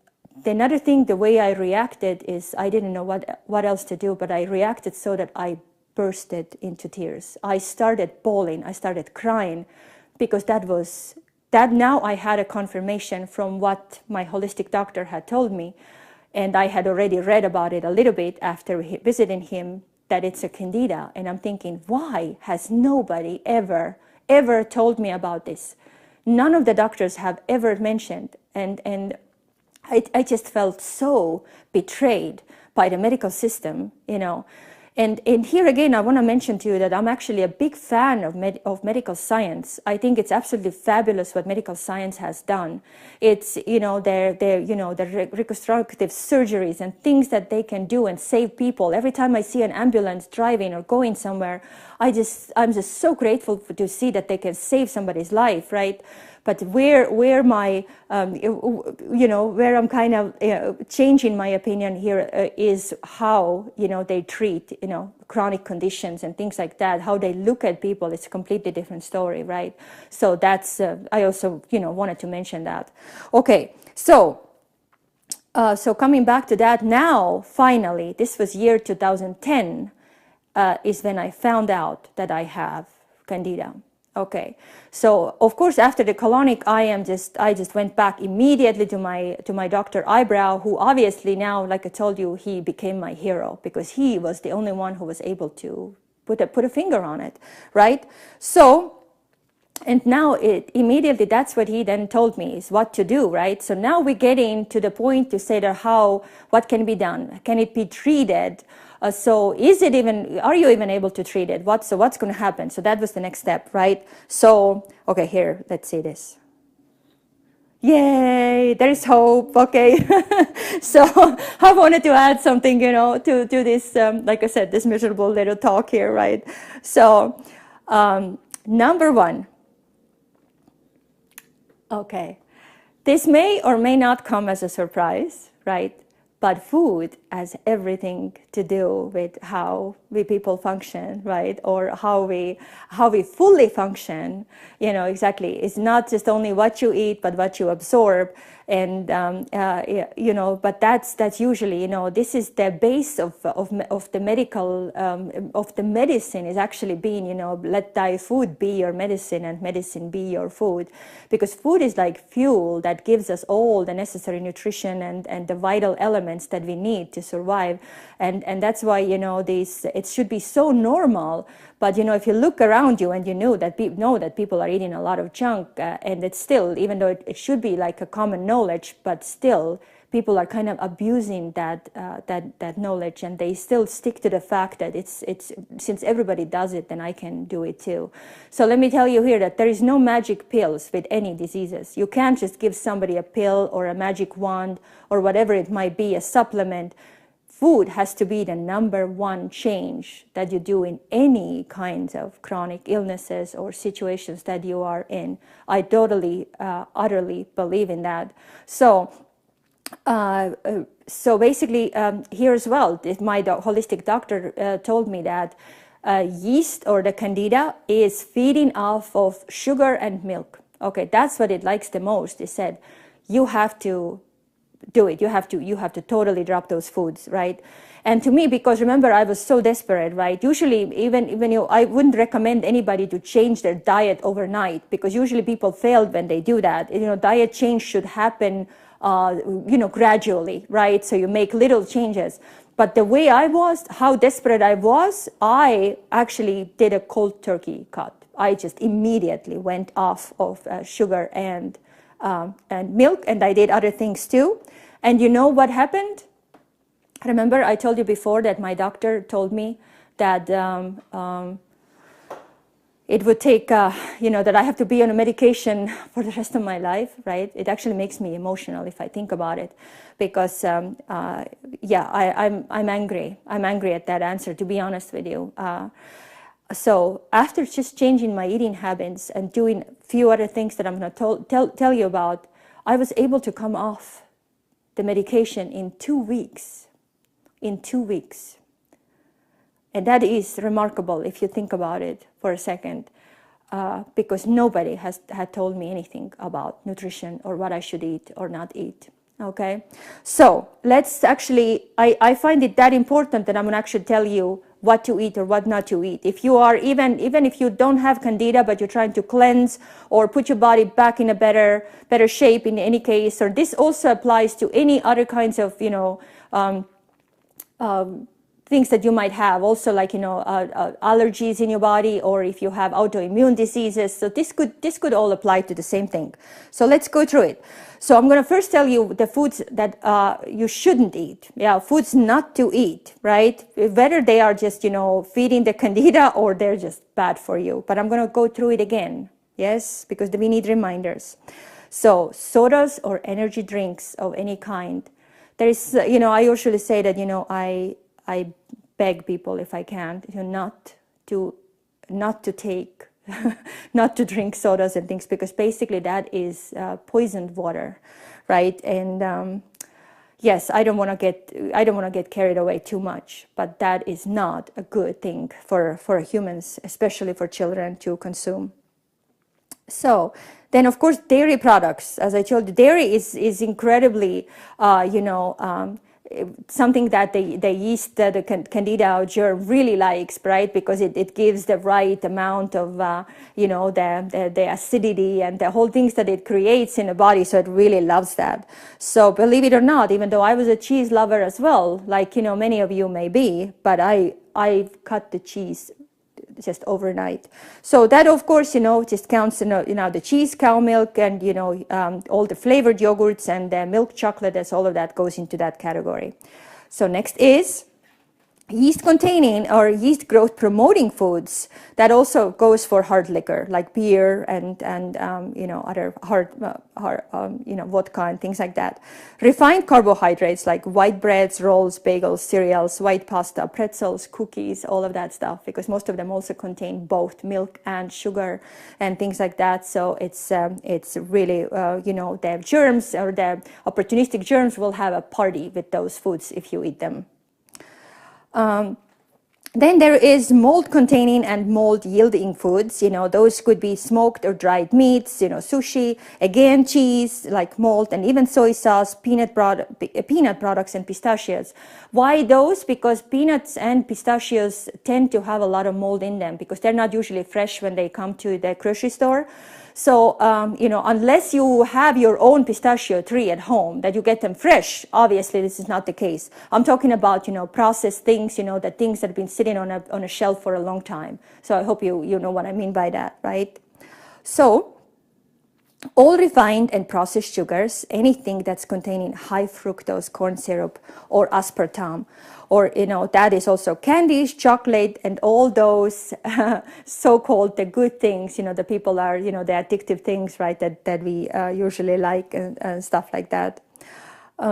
the another thing, the way I reacted is, I didn't know what else to do, but I reacted so that I bursted into tears. I started bawling, I started crying, because that now I had a confirmation from what my holistic doctor had told me. And I had already read about it a little bit after visiting him, that it's a candida. And I'm thinking, why has nobody ever told me about this? None of the doctors have ever mentioned. And I just felt so betrayed by the medical system, you know. And here again, I want to mention to you that I'm actually a big fan of medical science. I think it's absolutely fabulous what medical science has done. It's, you know, the reconstructive surgeries and things that they can do and save people. Every time I see an ambulance driving or going somewhere, I'm just so grateful to see that they can save somebody's life, right? But where my, you know, where I'm kind of changing my opinion here is how, you know, they treat, you know, chronic conditions and things like that. How they look at people, it's a completely different story, right? So that's, I also, you know, wanted to mention that. Okay, so coming back to that now, finally, this was year 2010, is when I found out that I have candida. Okay, so of course after the colonic, I just went back immediately to my Dr. Eyebrow, who obviously now, like I told you, he became my hero because he was the only one who was able to put a finger on it, right? So, and now immediately that's what he then told me is what to do, right? So now we're getting to the point to say that what can be done? Can it be treated? So are you even able to treat it? What's going to happen? So that was the next step, right? So, okay, here, let's see this. Yay, there is hope. Okay. So I wanted to add something, you know, to this, like I said, this miserable little talk here, right? So, number one, okay, this may or may not come as a surprise, right? But food has everything to do with how we people function, right? Or how we fully function, you know, exactly. It's not just only what you eat, but what you absorb. And, you know, but that's usually, you know, this is the base of the medical, of the medicine is actually being, you know, let thy food be your medicine and medicine be your food. Because food is like fuel that gives us all the necessary nutrition and the vital elements that we need to survive. And that's why, you know, it should be so normal. But, you know, if you look around you and you know that people are eating a lot of junk, and it's still, even though it should be like a common knowledge, but still people are kind of abusing that knowledge, and they still stick to the fact that it's since everybody does it, then I can do it too. So let me tell you here that there is no magic pills with any diseases. You can't just give somebody a pill or a magic wand or whatever it might be, a supplement. Food has to be the number one change that you do in any kinds of chronic illnesses or situations that you are in. I totally, utterly believe in that. So basically, here as well, my holistic doctor told me that yeast or the candida is feeding off of sugar and milk. Okay, that's what it likes the most. They said, you have to do it. You have to totally drop those foods, right? And to me, because remember, I was so desperate, right? Usually, even I wouldn't recommend anybody to change their diet overnight, because usually people fail when they do that. You know, diet change should happen, you know, gradually, right? So you make little changes. But the way I was, how desperate I was, I actually did a cold turkey cut. I just immediately went off of sugar and milk, and I did other things too. And you know what happened? Remember, I told you before that my doctor told me that it would take, you know, that I have to be on a medication for the rest of my life, right? It actually makes me emotional if I think about it, because, yeah, I'm angry. I'm angry at that answer, to be honest with you. So after just changing my eating habits and doing a few other things that I'm going to tell you about, I was able to come off the medication in 2 weeks. In 2 weeks. And that is remarkable if you think about it for a second, because nobody had told me anything about nutrition or what I should eat or not eat. Okay, so let's actually, I find it that important that I'm going to actually tell you what to eat or what not to eat. If you are, even if you don't have candida, but you're trying to cleanse or put your body back in a better shape in any case, or this also applies to any other kinds of, you know, things that you might have also, like allergies in your body, or if you have autoimmune diseases. So this could all apply to the same thing. So let's go through it. So I'm going to first tell you the foods that you shouldn't eat. Yeah, foods not to eat, right? Whether they are just feeding the candida or they're just bad for you. But I'm going to go through it again. Yes, because we need reminders. So sodas or energy drinks of any kind. There is, I usually say that, I beg people, if I can, not to take, not to drink sodas and things, because basically that is poisoned water, right? And yes, I don't want to get carried away too much, but that is not a good thing for humans, especially for children to consume. So then, of course, dairy products. As I told you, dairy is incredibly, something that the yeast, the candida germ really likes, right? Because it gives the right amount of, the acidity and the whole things that it creates in the body. So it really loves that. So believe it or not, even though I was a cheese lover as well, like, many of you may be, but I cut the cheese just overnight. So that, of course, just counts, the cheese, cow milk, and, all the flavored yogurts and the milk chocolate, as all of that goes into that category. So next is yeast containing or yeast growth promoting foods. That also goes for hard liquor like beer and other hard vodka and things like that. Refined carbohydrates like white breads, rolls, bagels, cereals, white pasta, pretzels, cookies, all of that stuff, because most of them also contain both milk and sugar and things like that. So it's really the germs or the opportunistic germs will have a party with those foods if you eat them. Then there is mold containing and mold yielding foods. Those could be smoked or dried meats, sushi, again, cheese like mold, and even soy sauce, peanut products, and pistachios. Why those? Because peanuts and pistachios tend to have a lot of mold in them because they're not usually fresh when they come to the grocery store. So, unless you have your own pistachio tree at home, that you get them fresh, obviously this is not the case. I'm talking about, processed things, the things that have been sitting on a shelf for a long time. So I hope you know what I mean by that, right? So, all refined and processed sugars, anything that's containing high fructose corn syrup or aspartame, or that is also candies, chocolate, and all those so-called the good things, the people are, the addictive things, right, that we usually like and stuff like that.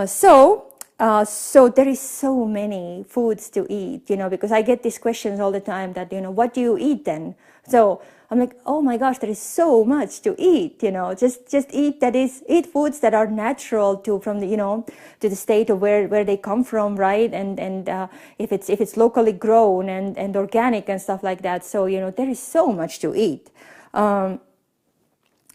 So there is so many foods to eat, because I get these questions all the time that, what do you eat then? So I'm like, oh my gosh, there is so much to eat, just eat foods that are natural to the state of where they come from, right? And if it's locally grown and organic and stuff like that. So, there is so much to eat.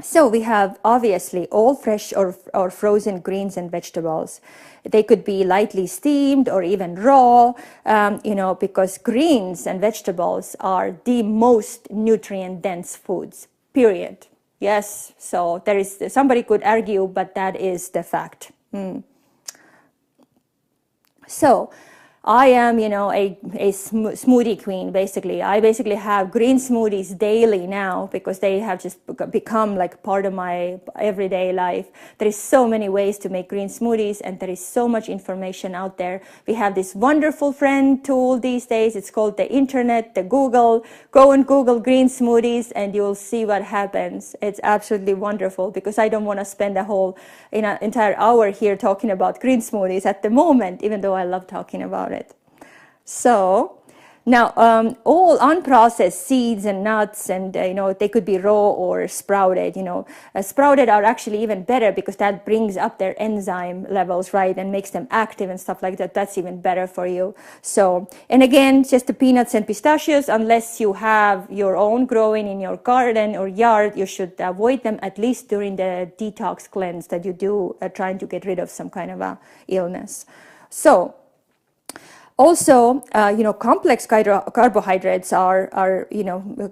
So we have obviously all fresh or frozen greens and vegetables. They could be lightly steamed or even raw, because greens and vegetables are the most nutrient-dense foods, period. Yes, so somebody could argue, but that is the fact. So I am, a smoothie queen, basically. I basically have green smoothies daily now because they have just become like part of my everyday life. There is so many ways to make green smoothies, and there is so much information out there. We have this wonderful friend tool these days. It's called the internet, the Google. Go and Google green smoothies and you'll see what happens. It's absolutely wonderful, because I don't want to spend a whole entire hour here talking about green smoothies at the moment, even though I love talking about it. So now all unprocessed seeds and nuts, and they could be raw or sprouted. Sprouted are actually even better because that brings up their enzyme levels, right, and makes them active and stuff like that. That's even better for you. So, and again, just the peanuts and pistachios, unless you have your own growing in your garden or yard, you should avoid them, at least during the detox cleanse that you do, trying to get rid of some kind of illness. So Also, complex carbohydrates are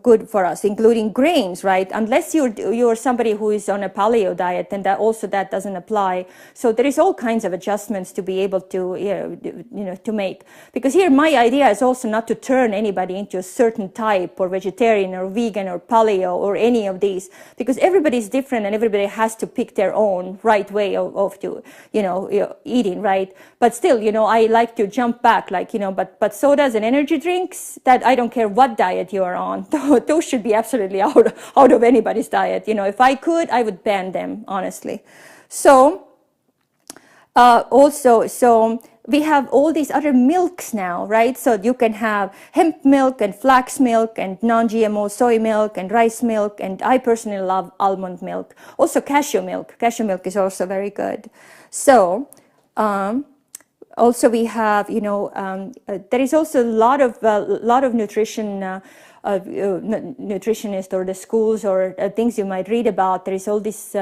good for us, including grains, right? Unless you're somebody who is on a paleo diet, then that doesn't apply. So there is all kinds of adjustments to be able to to make. Because here my idea is also not to turn anybody into a certain type, or vegetarian or vegan or paleo or any of these, because everybody is different and everybody has to pick their own right way of eating, right? But still, I like to jump back, but sodas and energy drinks, that I don't care what diet you are on, those should be absolutely out of anybody's diet. If I could, I would ban them, honestly. So so we have all these other milks now, right? So you can have hemp milk and flax milk and non-GMO soy milk and rice milk, and I personally love almond milk. Also cashew milk. Cashew milk is also very good. So also we have, there is also a lot of nutrition, nutritionists or the schools or things you might read about. There is all this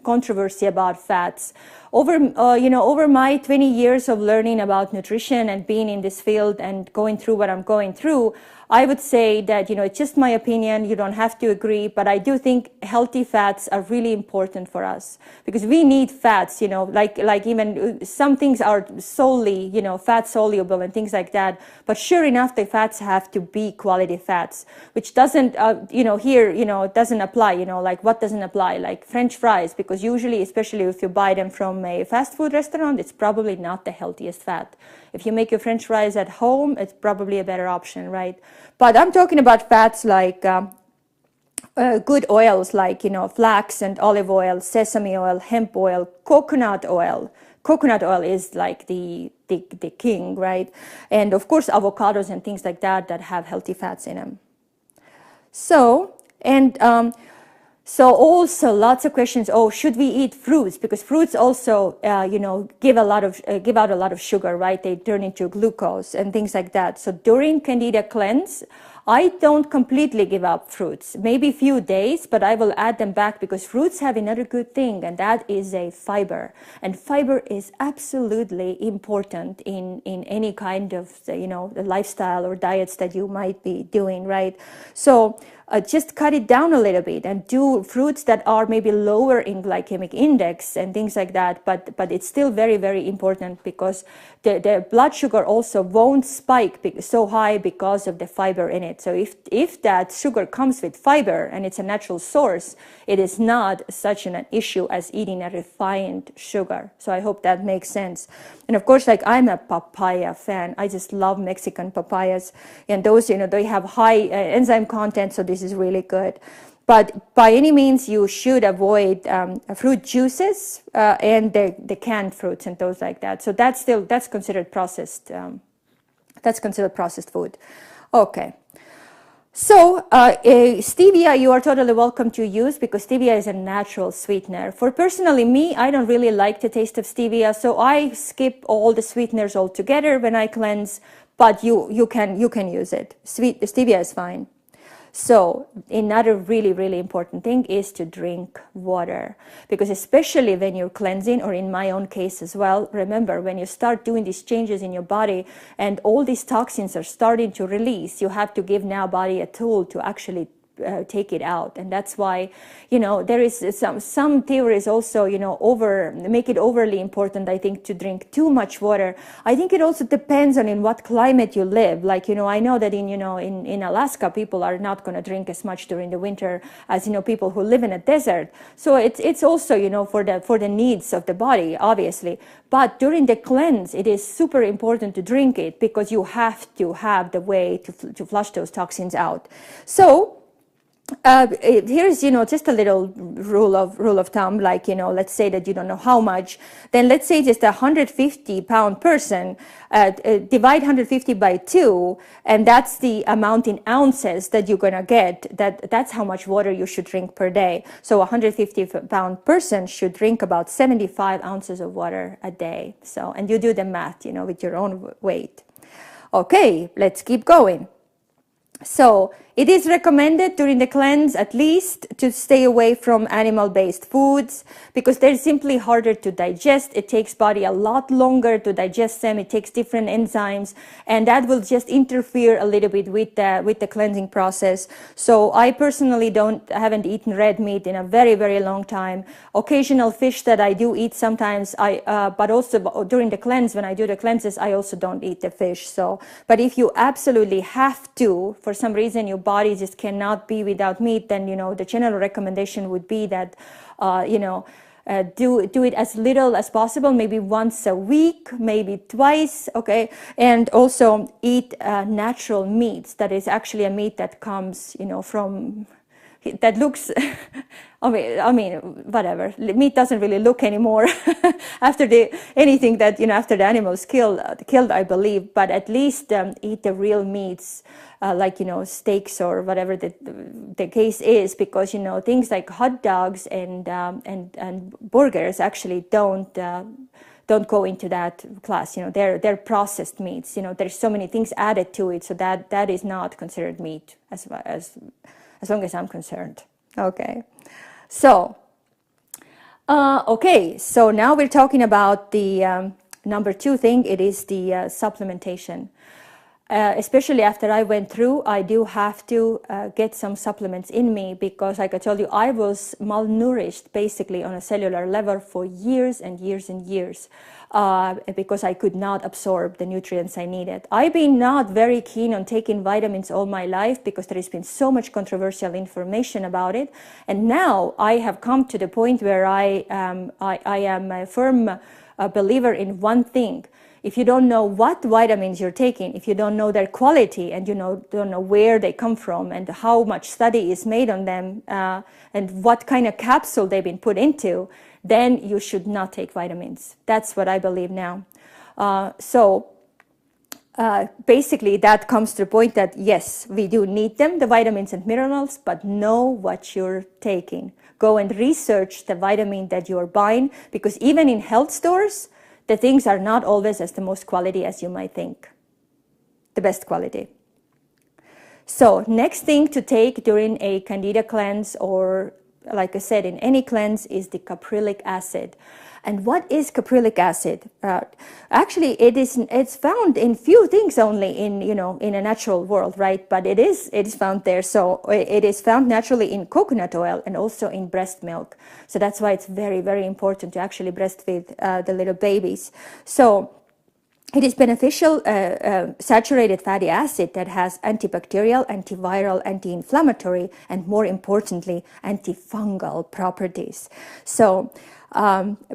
controversy about fats. Over my 20 years of learning about nutrition and being in this field and going through what I'm going through, I would say that, it's just my opinion. You don't have to agree, but I do think healthy fats are really important for us, because we need fats, like even some things are solely, fat soluble and things like that. But sure enough, the fats have to be quality fats, which doesn't, here, doesn't apply, like what doesn't apply? Like French fries, because usually, especially if you buy them from a fast food restaurant, it's probably not the healthiest fat. If you make your French fries at home, it's probably a better option, right? But I'm talking about fats like good oils, like, flax and olive oil, sesame oil, hemp oil, coconut oil. Coconut oil is like the king, right? And of course, avocados and things like that have healthy fats in them. So, so also lots of questions. Oh, should we eat fruits? Because fruits also, give out a lot of sugar, right? They turn into glucose and things like that. So during Candida cleanse, I don't completely give up fruits. Maybe a few days, but I will add them back, because fruits have another good thing, and that is a fiber. And fiber is absolutely important in any kind of, lifestyle or diets that you might be doing, right? So just cut it down a little bit and do fruits that are maybe lower in glycemic index and things like that. But it's still very, very important, because the blood sugar also won't spike so high because of the fiber in it. So if that sugar comes with fiber and it's a natural source, it is not such an issue as eating a refined sugar. So I hope that makes sense. And of course, like, I'm a papaya fan. I just love Mexican papayas, and those, they have high enzyme content, so this is really good. But by any means, you should avoid fruit juices and the canned fruits and those like that. So that's considered processed. That's considered processed food. Okay. So stevia, you are totally welcome to use, because stevia is a natural sweetener. For personally me, I don't really like the taste of stevia, so I skip all the sweeteners altogether when I cleanse. But you can use it. Stevia is fine. So another really, really important thing is to drink water, because especially when you're cleansing, or in my own case as well, remember, when you start doing these changes in your body and all these toxins are starting to release, you have to give now body a tool to actually take it out. And that's why, there is some theories also, make it overly important, I think, to drink too much water. I think it also depends on in what climate you live. Like, I know that in Alaska, people are not going to drink as much during the winter as, people who live in a desert. So it's also, for the needs of the body, obviously. But during the cleanse, it is super important to drink it, because you have to have the way to flush those toxins out. So here's, just a little rule of thumb, like, let's say that you don't know how much, then let's say just 150-pound person, divide 150 by 2, and that's the amount in ounces that you're going to get. That's how much water you should drink per day. So a 150-pound person should drink about 75 ounces of water a day. So, and you do the math, with your own weight. Okay, let's keep going. So it is recommended during the cleanse at least to stay away from animal-based foods because they're simply harder to digest. It takes body a lot longer to digest them. It takes different enzymes, and that will just interfere a little bit with the cleansing process. So I personally haven't eaten red meat in a very, very long time. Occasional fish that I do eat sometimes, but also during the cleanse, when I do the cleanses, I also don't eat the fish. So, but if you absolutely have to, for some reason your body just cannot be without meat, then the general recommendation would be that do it as little as possible, maybe once a week, maybe twice, okay? And also eat natural meats. That is actually a meat that comes, from, that looks, I mean, whatever. Meat doesn't really look anymore after anything that, after the animals killed, I believe, but at least eat the real meats, like, steaks or whatever the case is, because, things like hot dogs and burgers actually don't go into that class. They're processed meats. There's so many things added to it, so that is not considered meat as long as I'm concerned. Okay. So, so now we're talking about the number 2 thing. It is the supplementation. Especially after I went through, I do have to get some supplements in me because, like I told you, I was malnourished basically on a cellular level for years and years and years because I could not absorb the nutrients I needed. I've been not very keen on taking vitamins all my life because there has been so much controversial information about it. And now I have come to the point where I am a firm believer in one thing. If you don't know what vitamins you're taking, if you don't know their quality and don't know where they come from and how much study is made on them and what kind of capsule they've been put into, then you should not take vitamins. That's what I believe now. Basically, that comes to the point that, yes, we do need them, the vitamins and minerals, but know what you're taking. Go and research the vitamin that you're buying, because even in health stores, the things are not always as the most quality as you might think, the best quality. So next thing to take during a candida cleanse, or like I said, in any cleanse, is the caprylic acid. And what is caprylic acid? Actually, it's found in few things only in a natural world, right? But it is found there. So it is found naturally in coconut oil and also in breast milk. So that's why it's very, very important to actually breastfeed the little babies. So it is beneficial saturated fatty acid that has antibacterial, antiviral, anti-inflammatory, and more importantly, antifungal properties. So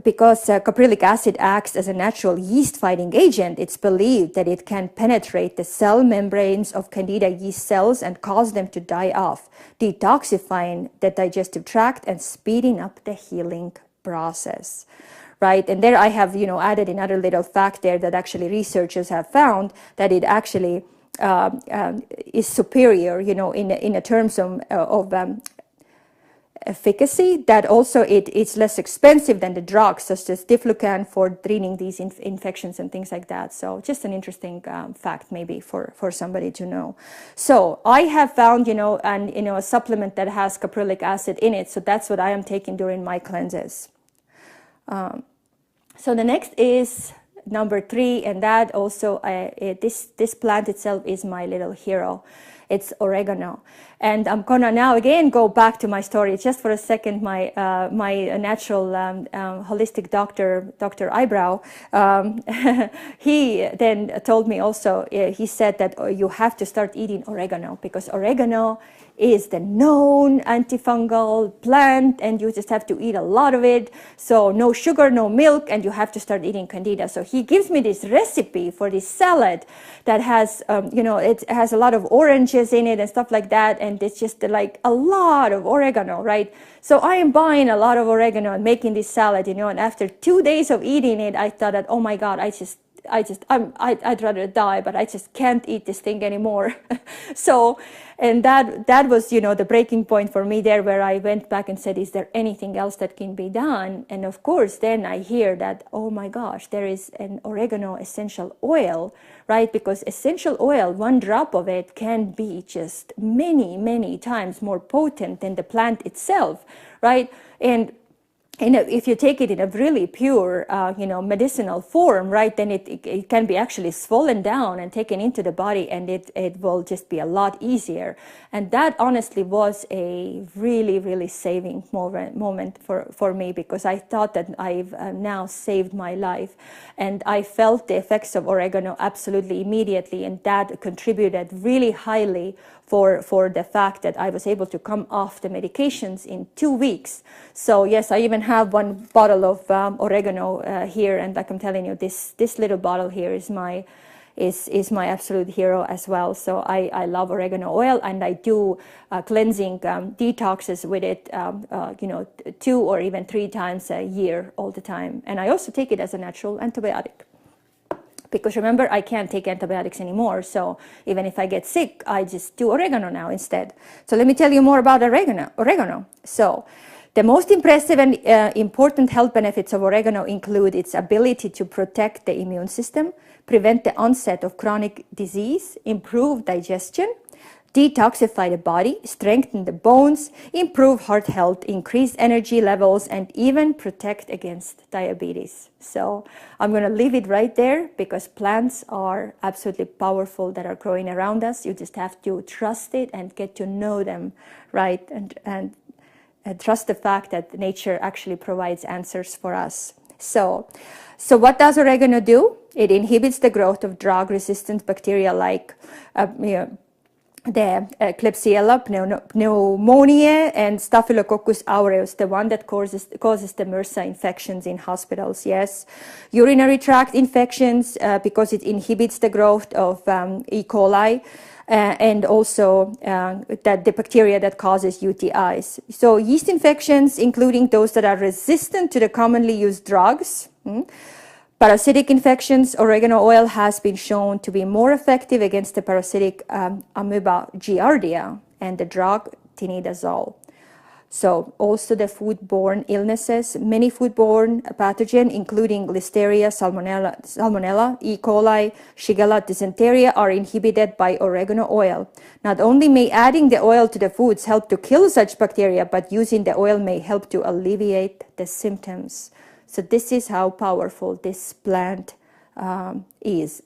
because caprylic acid acts as a natural yeast-fighting agent, it's believed that it can penetrate the cell membranes of candida yeast cells and cause them to die off, detoxifying the digestive tract and speeding up the healing process. Right, and there I have added another little fact there that actually researchers have found that it actually is superior, in a terms of efficacy, that also it's less expensive than the drugs such as diflucan for treating these infections and things like that. So just an interesting fact maybe for somebody to know. So I have found a supplement that has caprylic acid in it, so that's what I am taking during my cleanses. So the next is number 3, and that also this plant itself is my little hero. It's oregano. And I'm gonna now again go back to my story just for a second. My natural holistic doctor, Dr. Eyebrow, he then told me also, he said that you have to start eating oregano, because oregano is the known antifungal plant and you just have to eat a lot of it. So no sugar, no milk, and you have to start eating candida. So he gives me this recipe for this salad that has, it has a lot of oranges in it and stuff like that. And it's just like a lot of oregano, right? So I am buying a lot of oregano and making this salad, and after 2 days of eating it, I thought that, oh my God, I'd rather die, but I just can't eat this thing anymore. So, and that was, you know, the breaking point for me there, where I went back and said, is there anything else that can be done? And of course, then I hear that, oh my gosh, there is an oregano essential oil, right? Because essential oil, one drop of it can be just many, many times more potent than the plant itself, right? And if you take it in a really pure, you know, medicinal form, right, then it can be actually swollen down and taken into the body, and it will just be a lot easier. And that honestly was a really, really saving moment for me, because I thought that I've now saved my life. And I felt the effects of oregano absolutely immediately, and that contributed really highly for the fact that I was able to come off the medications in 2 weeks. So yes, I even have one bottle of oregano here, and like I'm telling you, this little bottle here is my absolute hero as well. So I love oregano oil, and I do cleansing detoxes with it, you know, 2 or even 3 times a year all the time. And I also take it as a natural antibiotic. Because remember, I can't take antibiotics anymore. So even if I get sick, I just do oregano now instead. So let me tell you more about oregano. So the most impressive and important health benefits of oregano include its ability to protect the immune system, prevent the onset of chronic disease, improve digestion, detoxify the body, strengthen the bones, improve heart health, increase energy levels, and even protect against diabetes. So I'm going to leave it right there, because plants are absolutely powerful that are growing around us. You just have to trust it and get to know them, right? And trust the fact that nature actually provides answers for us. So what does oregano do? It inhibits the growth of drug-resistant bacteria like the Klebsiella pneumoniae and Staphylococcus aureus, the one that causes the MRSA infections in hospitals. Yes, urinary tract infections, because it inhibits the growth of E. coli. And also that the bacteria that causes UTIs. So yeast infections, including those that are resistant to the commonly used drugs. Parasitic infections, oregano oil has been shown to be more effective against the parasitic amoeba giardia and the drug tinidazole. So also the foodborne illnesses, many foodborne pathogens, including Listeria, Salmonella, E. coli, Shigella, dysentery, are inhibited by oregano oil. Not only may adding the oil to the foods help to kill such bacteria, but using the oil may help to alleviate the symptoms. So this is how powerful this plant is.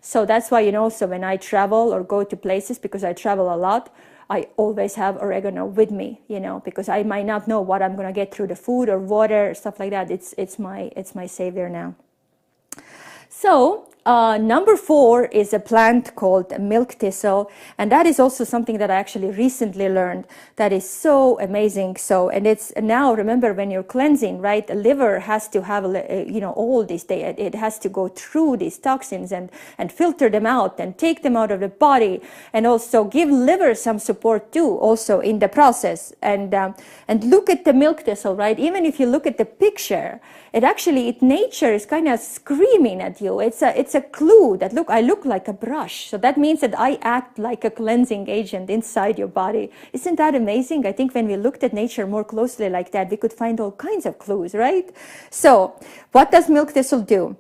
So that's why, you know, so when I travel or go to places, because I travel a lot, I always have oregano with me, you know, because I might not know what I'm going to get through the food or water, stuff like that. It's my savior now. So number 4 is a plant called milk thistle, and that is also something that I actually recently learned that is so amazing. So, and it's now, remember, when you're cleansing, right, the liver has to have, you know, all this, it has to go through these toxins and filter them out and take them out of the body, and also give liver some support too, also in the process. And look at the milk thistle, right? Even if you look at the picture, nature is kind of screaming at you. It's a clue that, look, I look like a brush. So that means that I act like a cleansing agent inside your body. Isn't that amazing? I think when we looked at nature more closely like that, we could find all kinds of clues, right? So what does milk thistle do?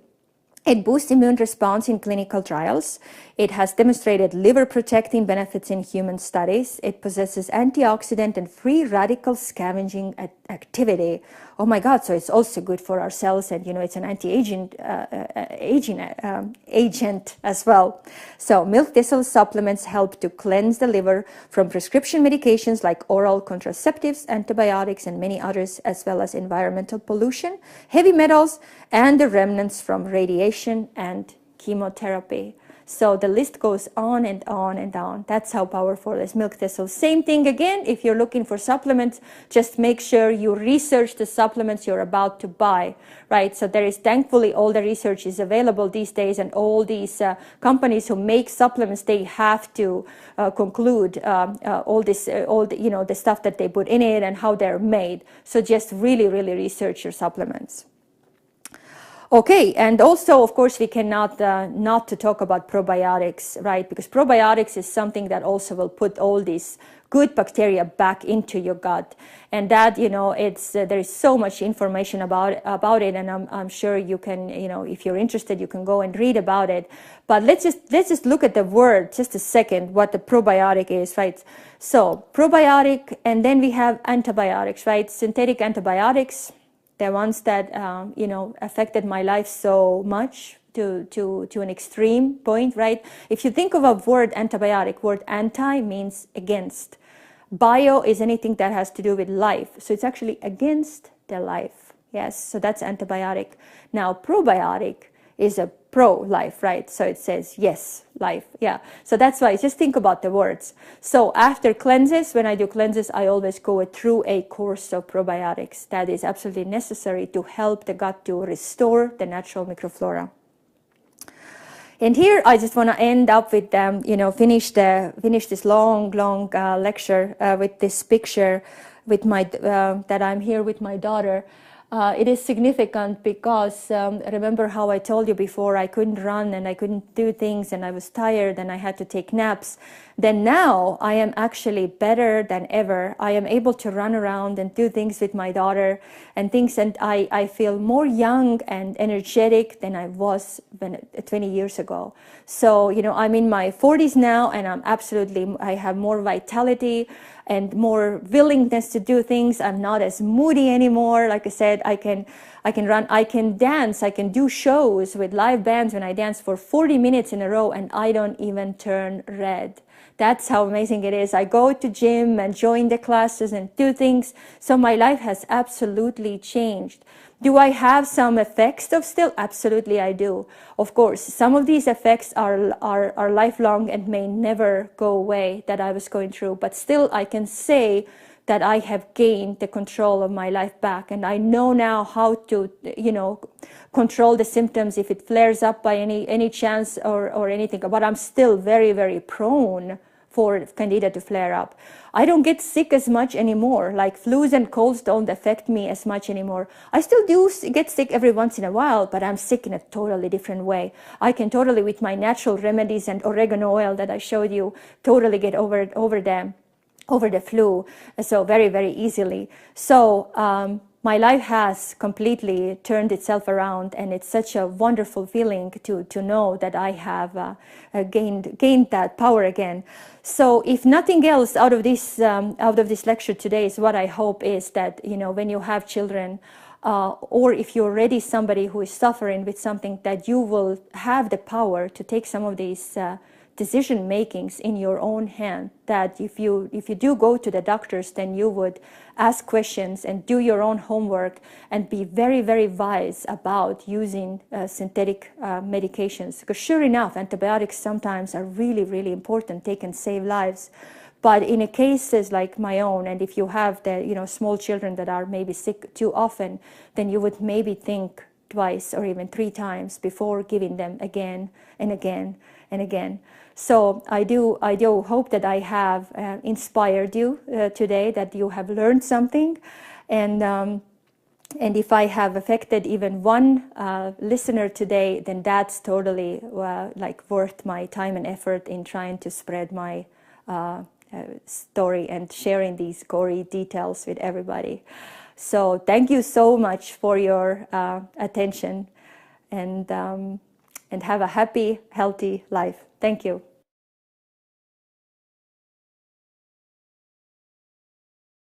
It boosts immune response in clinical trials. It has demonstrated liver protecting benefits in human studies. It possesses antioxidant and free radical scavenging activity. Oh my God, so it's also good for our cells, and you know, it's an anti-aging agent as well. So milk thistle supplements help to cleanse the liver from prescription medications like oral contraceptives, antibiotics, and many others, as well as environmental pollution, heavy metals, and the remnants from radiation and chemotherapy. So the list goes on and on and on. That's how powerful is milk thistle. Same thing again, if you're looking for supplements, just make sure you research the supplements you're about to buy, right? So there is, thankfully, all the research is available these days, and all these companies who make supplements, they have to conclude all the, you know, the stuff that they put in it and how they're made. So just really, really research your supplements. Okay, and also, of course, we cannot not to talk about probiotics, right? Because probiotics is something that also will put all these good bacteria back into your gut, and that, you know, it's there is so much information about it, and I'm sure you can, you know, if you're interested, you can go and read about it. But let's just look at the word just a second, what the probiotic is, right? So probiotic, and then we have antibiotics, right? Synthetic antibiotics. The ones that you know, affected my life so much to an extreme point, right? If you think of a word antibiotic, word anti means against. Bio is anything that has to do with life, so it's actually against the life. Yes, so that's antibiotic. Now probiotic is a pro-life, right? So it says yes, life. Yeah, so that's why just think about the words. So after cleanses, when I do cleanses, I always go through a course of probiotics. That is absolutely necessary to help the gut to restore the natural microflora. And here I just want to end up with you know, finish this long lecture with this picture with my that I'm here with my daughter. It is significant because remember how I told you before, I couldn't run and I couldn't do things and I was tired and I had to take naps. Then now I am actually better than ever. I am able to run around and do things with my daughter and things, and I feel more young and energetic than I was 20 years ago. So, you know, I'm in my 40s now, and I have more vitality and more willingness to do things. I'm not as moody anymore. Like I said, I can run, I can dance, I can do shows with live bands when I dance for 40 minutes in a row and I don't even turn red. That's how amazing it is. I go to gym and join the classes and do things. So my life has absolutely changed. Do I have some effects of still? Absolutely I do. Of course, some of these effects are lifelong and may never go away that I was going through, but still I can say that I have gained the control of my life back, and I know now how to, you know, control the symptoms if it flares up by any chance or anything. But I'm still very prone for candida to flare up. I don't get sick as much anymore. Like flus and colds don't affect me as much anymore. I still do get sick every once in a while, but I'm sick in a totally different way. I can totally, with my natural remedies and oregano oil that I showed you, totally get over the flu, so very easily. So my life has completely turned itself around, and it's such a wonderful feeling to know that I have gained that power again. So if nothing else out of this lecture today, is what I hope is that, you know, when you have children, or if you're already somebody who is suffering with something, that you will have the power to take some of these decision makings in your own hand. That if you do go to the doctors, then you would ask questions and do your own homework and be very wise about using synthetic medications. Because sure enough, antibiotics sometimes are really important. They can save lives. But in a cases like my own, and if you have the, you know, small children that are maybe sick too often, then you would maybe think twice or even 3 times before giving them again and again and again. So I do hope that I have inspired you today, that you have learned something, and if I have affected even one listener today, then that's totally like worth my time and effort in trying to spread my story and sharing these gory details with everybody. So thank you so much for your attention, and have a happy, healthy life. Thank you.